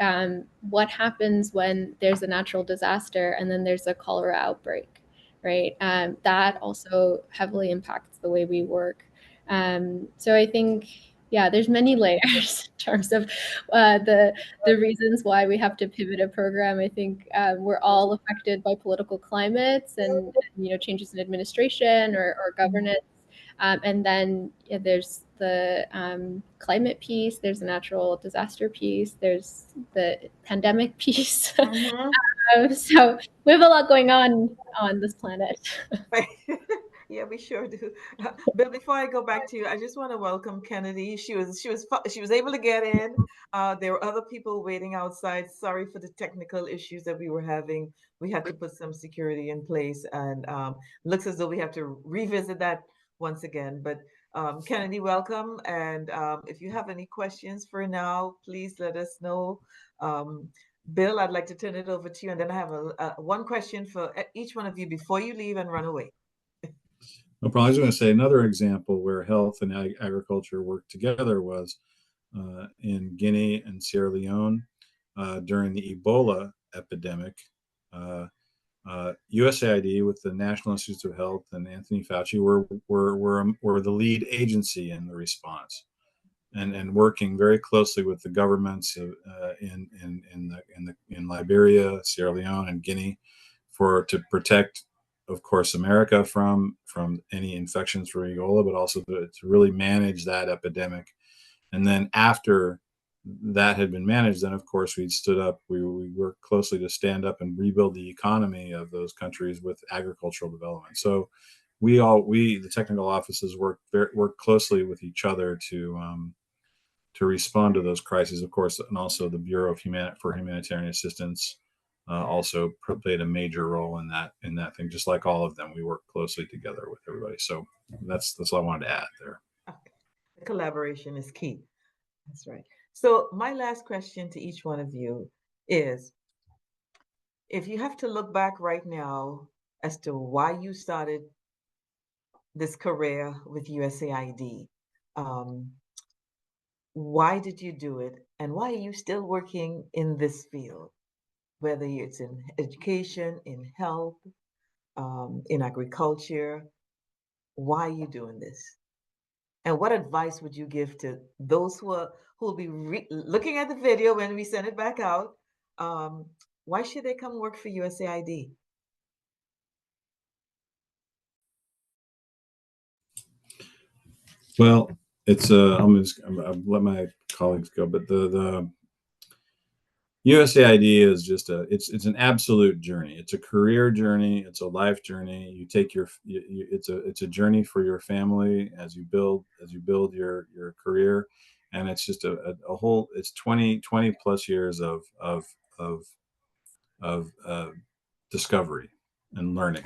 what happens when there's a natural disaster and then there's a cholera outbreak, right? That also heavily impacts the way we work. So I think, yeah, there's many layers in terms of the reasons why we have to pivot a program. I think we're all affected by political climates and changes in administration or governance. And then there's the climate piece, there's the natural disaster piece, there's the pandemic piece. So we have a lot going on this planet. Yeah, we sure do. But before I go back to you, I just want to welcome Kennedy. She was able to get in. There were other people waiting outside. Sorry for the technical issues that we were having. We had to put some security in place, and looks as though we have to revisit that once again. But Kennedy, welcome. And if you have any questions for now, please let us know. Bill, I'd like to turn it over to you, and then I have one question for each one of you before you leave and run away. No problem. I was going to say another example where health and agriculture worked together was in Guinea and Sierra Leone during the Ebola epidemic. USAID with the National Institutes of Health and Anthony Fauci were the lead agency in the response, and working very closely with the governments in Liberia, Sierra Leone, and Guinea to protect, of course, America from any infections for Ebola, but also to really manage that epidemic. And then after that had been managed, then of course we worked closely to stand up and rebuild the economy of those countries with agricultural development. So the technical offices work closely with each other to respond to those crises, of course, and also the Bureau of Humanitarian Assistance also played a major role in that thing. Just like all of them, we work closely together with everybody. So that's all I wanted to add there. Okay. The collaboration is key. That's right. So my last question to each one of you is, if you have to look back right now as to why you started this career with USAID, Why did you do it, and why are you still working in this field, whether it's in education, in health, in agriculture? Why are you doing this? And what advice would you give to those who will be looking at the video when we send it back out? Why should they come work for USAID? Well, it's I'll let my colleagues go, but the USAID is just it's an absolute journey. It's a career journey. It's a life journey. You take it's a journey for your family as you build your career, and it's just a whole, it's 20 plus years of discovery and learning.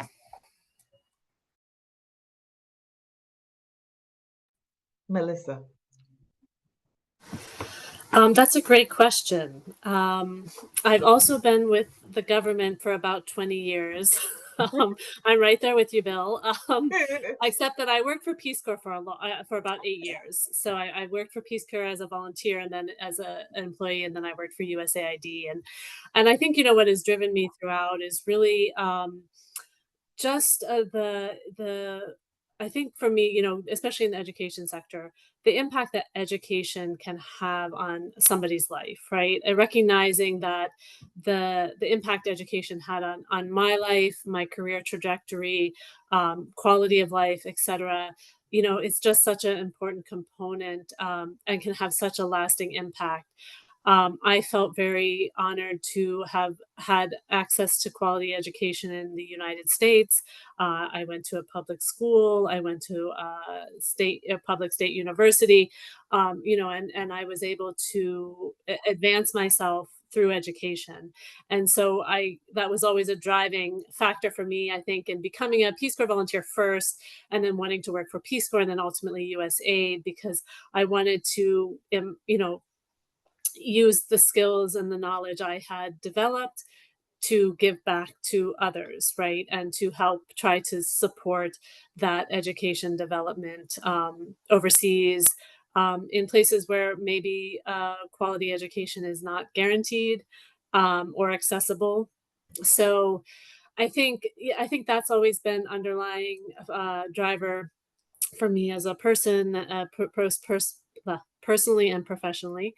Melissa. That's a great question. I've also been with the government for about 20 years. I'm right there with you, Bill. Except that I worked for Peace Corps for about 8 years. So I worked for Peace Corps as a volunteer, and then as an employee, and then I worked for USAID. And I think, what has driven me throughout is really just the I think for me, especially in the education sector, the impact that education can have on somebody's life, right? And recognizing that the impact education had on my life, my career trajectory, quality of life, etc. It's just such an important component, and can have such a lasting impact. I felt very honored to have had access to quality education in the United States. I went to a public school. I went to a public state university, and I was able to advance myself through education. And so that was always a driving factor for me, I think, in becoming a Peace Corps volunteer first, and then wanting to work for Peace Corps, and then ultimately USAID, because I wanted to, use the skills and the knowledge I had developed to give back to others, right? And to help try to support that education development overseas, in places where maybe quality education is not guaranteed, or accessible. So I think that's always been underlying driver for me as a person, personally and professionally.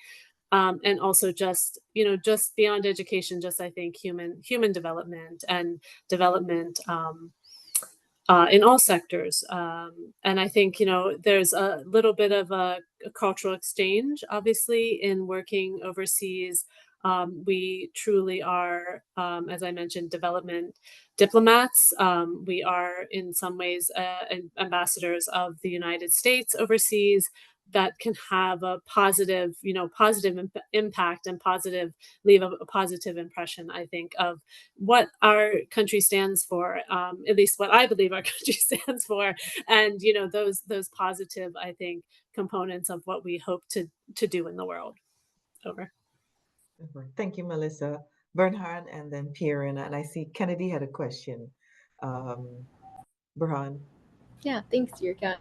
And also just beyond education, just I think human development and development, in all sectors. And I think, there's a little bit of a cultural exchange, obviously, in working overseas. We truly are, as I mentioned, development diplomats. We are in some ways ambassadors of the United States overseas, that can have a positive, impact, and leave a positive impression, I think, of what our country stands for, at least what I believe our country stands for, and those positive, I think, components of what we hope to do in the world. Over. Thank you, Melissa. Bernhard, and then Pierre, and I see Kennedy had a question. Berhan. Yeah, thanks, Yurka.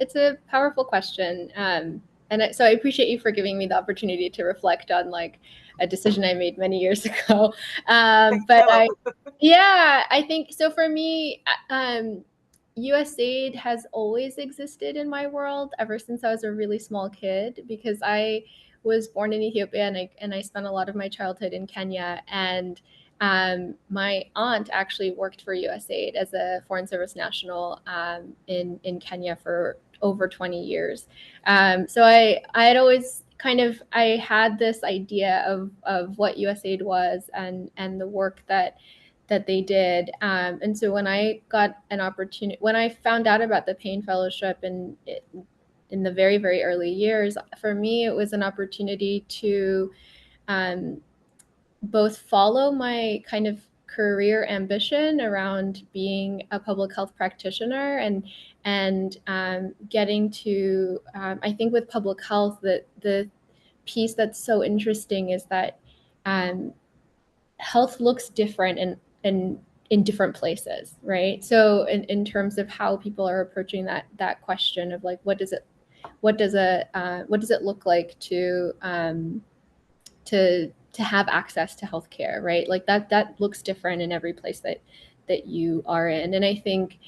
It's a powerful question. So I appreciate you for giving me the opportunity to reflect on like a decision I made many years ago. I think so. For me, USAID has always existed in my world ever since I was a really small kid, because I was born in Ethiopia, and I spent a lot of my childhood in Kenya. And my aunt actually worked for USAID as a Foreign Service national in Kenya for over 20 years. So I had always I had this idea of what USAID was, and the work that they did. And so when I got an opportunity, when I found out about the Payne Fellowship in the very, very early years, for me, it was an opportunity to both follow my kind of career ambition around being a public health practitioner, and getting to, I think with public health, that the piece that's so interesting is that health looks different in different places, right? So in terms of how people are approaching that question of like, what does it what does it look like to have access to healthcare, right? Like that looks different in every place that you are in. And I think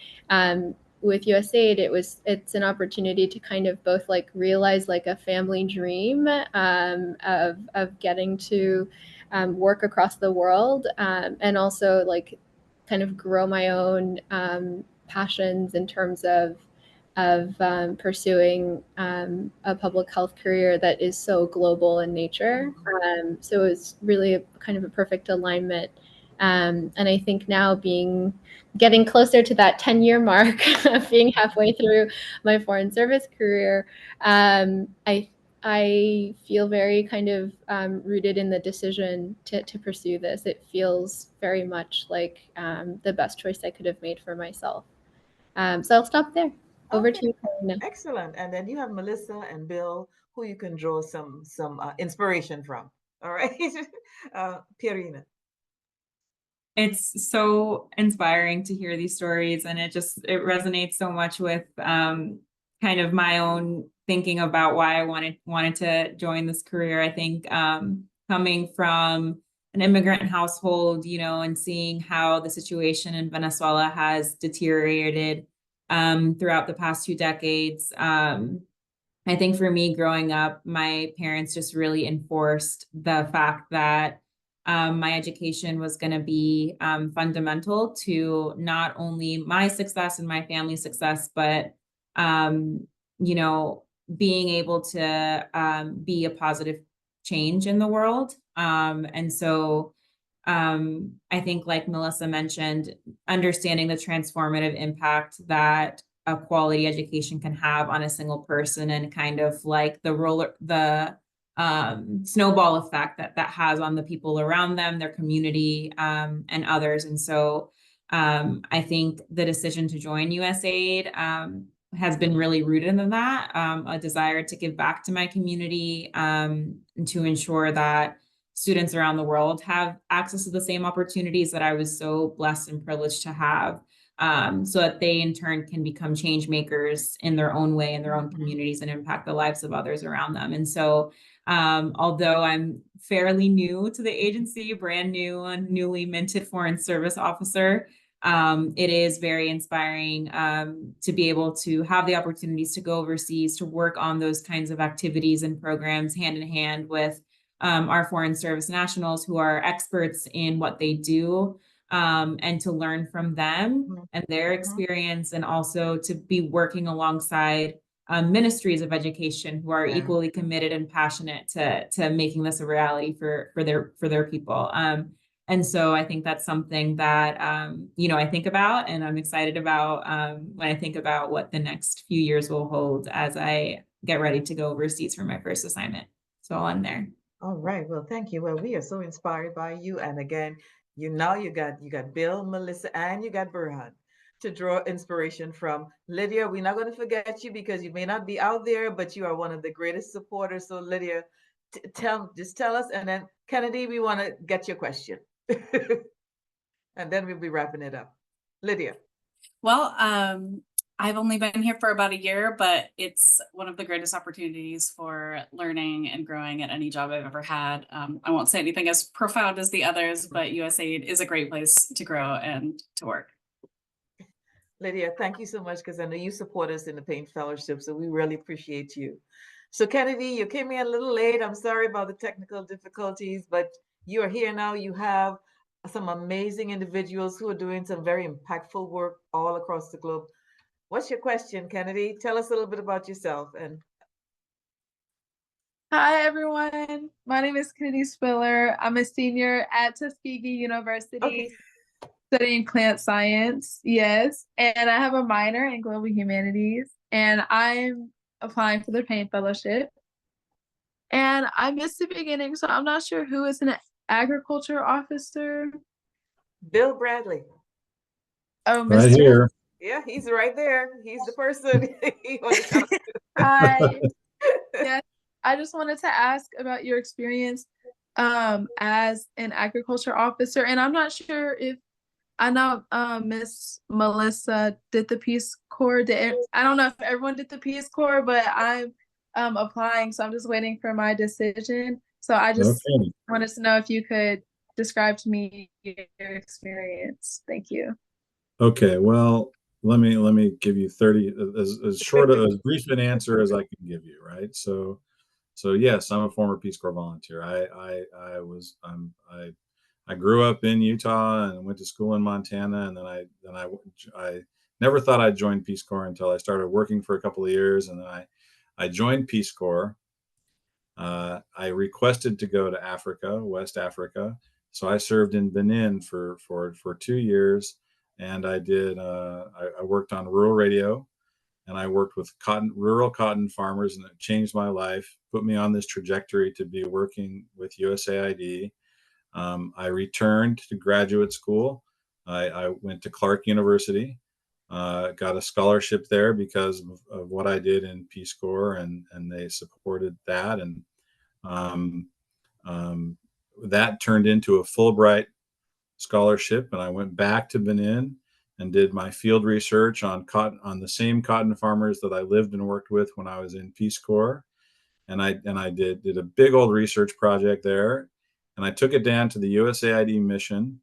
with USAID, it's an opportunity to kind of both like realize like a family dream of getting to work across the world, and also like kind of grow my own passions in terms of pursuing a public health career that is so global in nature. So it's really kind of a perfect alignment. And I think now getting closer to that 10-year mark of being halfway through my foreign service career, I feel very kind of rooted in the decision to pursue this. It feels very much like the best choice I could have made for myself. So I'll stop there. Over to you, Karina. Excellent. And then you have Melissa and Bill, who you can draw some inspiration from. All right, Pierina. It's so inspiring to hear these stories, and it resonates so much with kind of my own thinking about why I wanted to join this career. I think coming from an immigrant household, and seeing how the situation in Venezuela has deteriorated throughout the past 2 decades. I think for me growing up, my parents just really enforced the fact that my education was going to be fundamental to not only my success and my family's success, but, being able to be a positive change in the world. And so I think, like Melissa mentioned, understanding the transformative impact that a quality education can have on a single person, and kind of like the snowball effect that has on the people around them, their community, and others. And so I think the decision to join USAID has been really rooted in that, a desire to give back to my community, and to ensure that students around the world have access to the same opportunities that I was so blessed and privileged to have, so that they in turn can become change makers in their own way, in their own communities, and impact the lives of others around them. And so although I'm fairly new to the agency, brand new and newly minted foreign service officer, it is very inspiring to be able to have the opportunities to go overseas, to work on those kinds of activities and programs hand in hand with our foreign service nationals who are experts in what they do, and to learn from them and their experience, and also to be working alongside ministries of education who are equally committed and passionate to making this a reality for their people. And so I think that's something that I think about, and I'm excited about when I think about what the next few years will hold as I get ready to go overseas for my first assignment. So I'll end there. All right. Well, thank you. Well, we are so inspired by you. And again, you got Bill, Melissa, and you got Burhan to draw inspiration from. Lydia, we're not going to forget you because you may not be out there, but you are one of the greatest supporters. So Lydia, just tell us, and then Kennedy, we want to get your question. And then we'll be wrapping it up. Lydia. Well, I've only been here for about a year, but it's one of the greatest opportunities for learning and growing at any job I've ever had. I won't say anything as profound as the others, but USAID is a great place to grow and to work. Lydia, thank you so much, because I know you support us in the Payne Fellowship, so we really appreciate you. So Kennedy, you came in a little late. I'm sorry about the technical difficulties, but you are here now. You have some amazing individuals who are doing some very impactful work all across the globe. What's your question, Kennedy? Tell us a little bit about yourself. And hi, everyone. My name is Kennedy Spiller. I'm a senior at Tuskegee University, studying plant science. Yes. And I have a minor in global humanities, and I'm applying for the Payne Fellowship. And I missed the beginning, so I'm not sure who is an agriculture officer. Bill Bradley. Oh, Right here. Yeah, he's right there. He's the person. Hi. Yes, I just wanted to ask about your experience as an agriculture officer, and I'm not sure if I know Miss Melissa did the Peace Corps. I don't know if everyone did the Peace Corps, but I'm applying, so I'm just waiting for my decision. So I just Okay. wanted to know if you could describe to me your experience. Thank you. Okay. Well, let me give you 30 as short as brief an answer as I can give you, right? So yes, I'm a former Peace Corps volunteer. I grew up in Utah and went to school in Montana, and I never thought I'd join Peace Corps until I started working for a couple of years, and then I joined Peace Corps. I requested to go to Africa, West Africa, so I served in Benin for 2 years, and I worked on rural radio, and I worked with rural cotton farmers, and it changed my life, put me on this trajectory to be working with USAID. I returned to graduate school. I went to Clark University, got a scholarship there because of what I did in Peace Corps, and they supported that, and um, um, that turned into a Fulbright scholarship, and I went back to Benin and did my field research on the same cotton farmers that I lived and worked with when I was in Peace Corps, and I did a big old research project there, and I took it down to the USAID mission,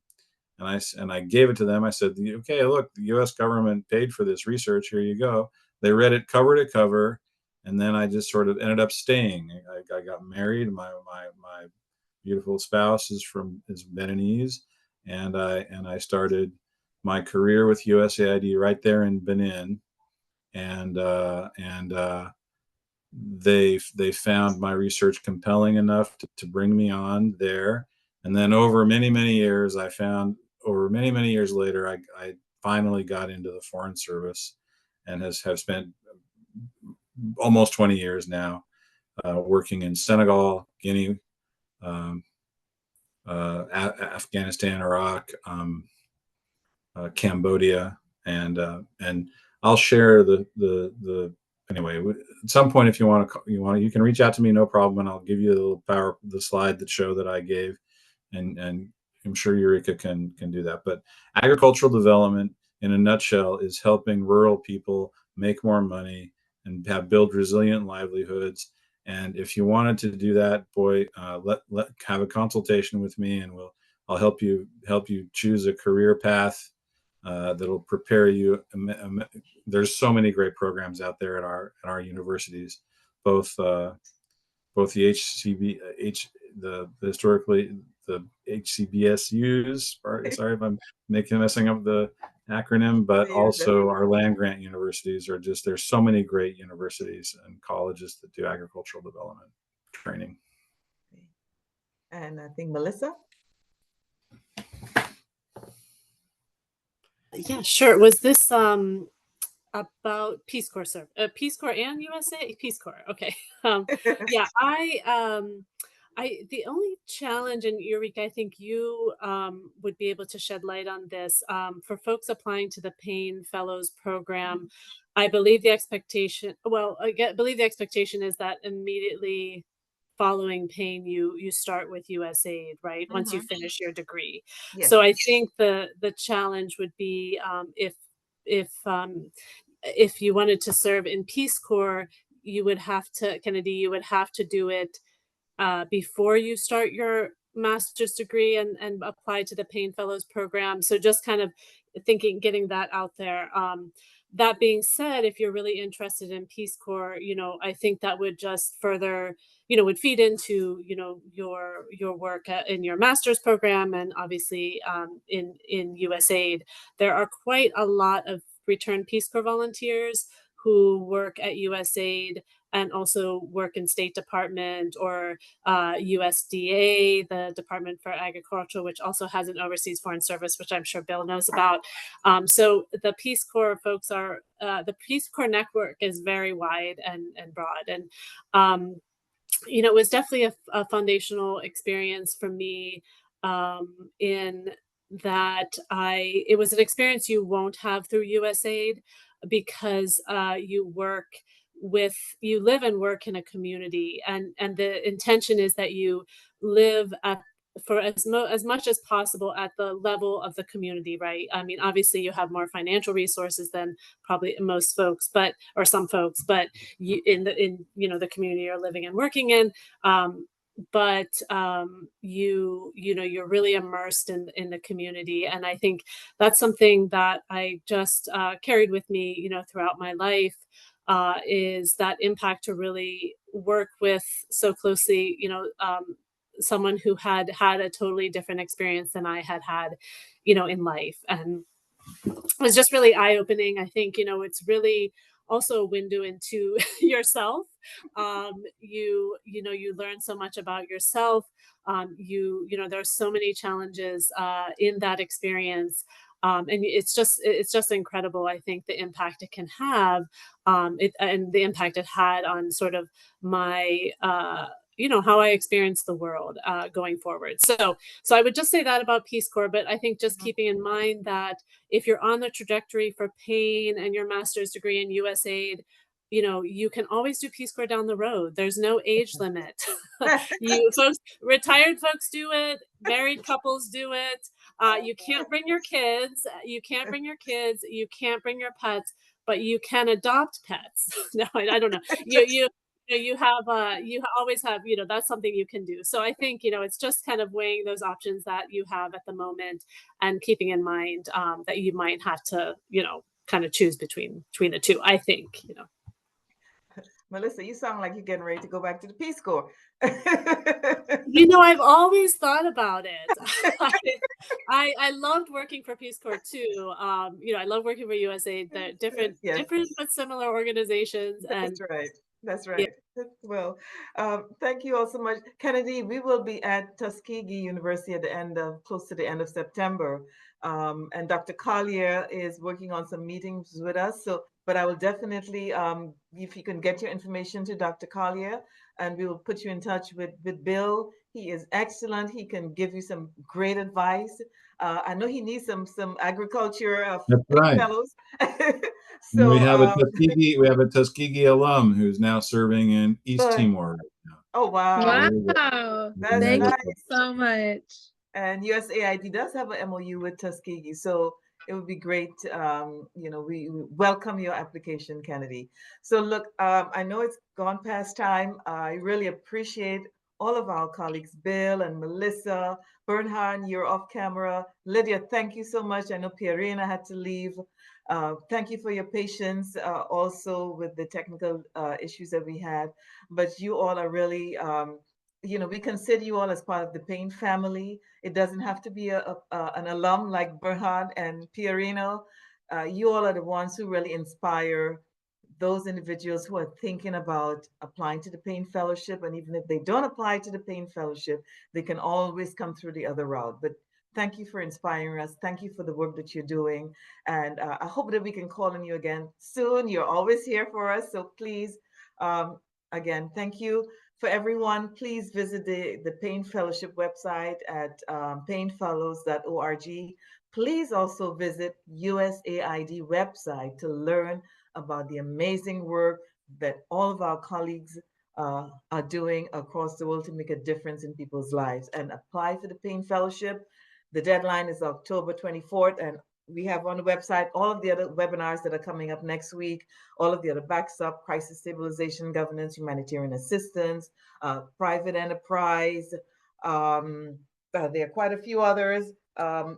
and I gave it to them. I said, "Okay, look, the U.S. government paid for this research. Here you go." They read it cover to cover, and then I just sort of ended up staying. I got married. My beautiful spouse is Beninese, and I started my career with USAID right there in Benin, and they found my research compelling enough to bring me on there. And then over many years, over many years later, I finally got into the Foreign Service, and have spent almost 20 years now working in Senegal, Guinea, um, Afghanistan, Iraq, Cambodia, and I'll share the anyway. At some point, if you can reach out to me, no problem, and I'll give you the slide that show that I gave, and I'm sure Eureka can do that. But agricultural development, in a nutshell, is helping rural people make more money and build resilient livelihoods. And if you wanted to do that, boy, have a consultation with me, and I'll help you choose a career path that'll prepare you. There's so many great programs out there at our universities, both the historically the HCBSUs. Sorry if I'm messing up the acronym, but also our land grant universities are just, there's so many great universities and colleges that do agricultural development training. And I think Melissa. Yeah, sure. Was this about Peace Corps Peace Corps and USA Peace Corps? Okay. Yeah, the only challenge, in Eureka, I think you would be able to shed light on this, for folks applying to the Payne Fellows program. I believe the expectation, believe the expectation is that immediately following Payne, you start with USAID, right? Once you finish your degree. Yes. So I think the challenge would be, if you wanted to serve in Peace Corps, you would have to, Kennedy, you would have to do it before you start your master's degree and apply to the Payne Fellows program. So just kind of getting that out there. That being said, if you're really interested in Peace Corps, I think that would just further, would feed into, your work in your master's program, and obviously in USAID. There are quite a lot of returned Peace Corps volunteers who work at USAID and also work in State Department or USDA, the Department for Agriculture, which also has an overseas foreign service, which I'm sure Bill knows about. So the Peace Corps folks the Peace Corps network is very wide and broad. And, it was definitely a foundational experience for me, in that it was an experience you won't have through USAID, because you live and work in a community, and the intention is that you live at for as much as possible at the level of the community, right? I mean, obviously you have more financial resources than probably most folks, or some folks, but in the community you're living and working in, but you're really immersed in the community, and I think that's something that I just carried with me, throughout my life, is that impact to really work with so closely, someone who had had a totally different experience than I had had, in life. And it was just really eye-opening. I think, it's really also a window into yourself. You learn so much about yourself. There's so many challenges in that experience. And it's just incredible. I think the impact it can have, and the impact it had on sort of my, how I experience the world going forward. So I would just say that about Peace Corps, but I think just keeping in mind that if you're on the trajectory for Payne and your master's degree in USAID, you can always do Peace Corps down the road. There's no age limit. Retired folks do it, married couples do it. You can't bring your kids, you can't bring your pets, but you can adopt pets. No, I don't know. You always have, that's something you can do. So I think, it's just kind of weighing those options that you have at the moment, and keeping in mind that you might have to, kind of choose between the two, I think. Melissa, you sound like you're getting ready to go back to the Peace Corps. I've always thought about it. I loved working for Peace Corps too. I love working for USAID. They're different but similar organizations. And That's right. Well, thank you all so much. Kennedy, we will be at Tuskegee University at close to the end of September. And Dr. Collier is working on some meetings with us. But I will definitely, if you can get your information to Dr. Collier, and we will put you in touch with Bill. He is excellent. He can give you some great advice. I know he needs some agriculture fellows. So we have a Tuskegee alum who's now serving in East Timor right now. Oh wow! Wow! Thank you so much. And USAID does have an MOU with Tuskegee, so it would be great. We welcome your application, Kennedy. So look, I know it's gone past time. I really appreciate all of our colleagues, Bill and Melissa, Bernhard, you're off camera. Lydia, thank you so much. I know Pierina had to leave. Thank you for your patience also with the technical issues that we had. But you all are really, we consider you all as part of the Payne family. It doesn't have to be an alum like Bernhard and Pierino. You all are the ones who really inspire those individuals who are thinking about applying to the Payne Fellowship. And even if they don't apply to the Payne Fellowship, they can always come through the other route. But thank you for inspiring us. Thank you for the work that you're doing. And I hope that we can call on you again soon. You're always here for us. So please, again, thank you. For everyone, please visit the Payne Fellowship website at paynefellows.org. Please also visit USAID website to learn about the amazing work that all of our colleagues are doing across the world to make a difference in people's lives, and apply for the Payne Fellowship. The deadline is October 24th, and we have on the website all of the other webinars that are coming up next week, all of the other Backstop, crisis stabilization, governance, humanitarian assistance, private enterprise. There are quite a few others,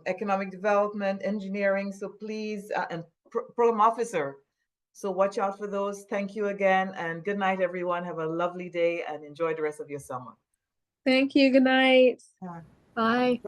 economic development, engineering. So please, and program officer. So watch out for those. Thank you again, and good night, everyone. Have a lovely day and enjoy the rest of your summer. Thank you. Good night. Bye.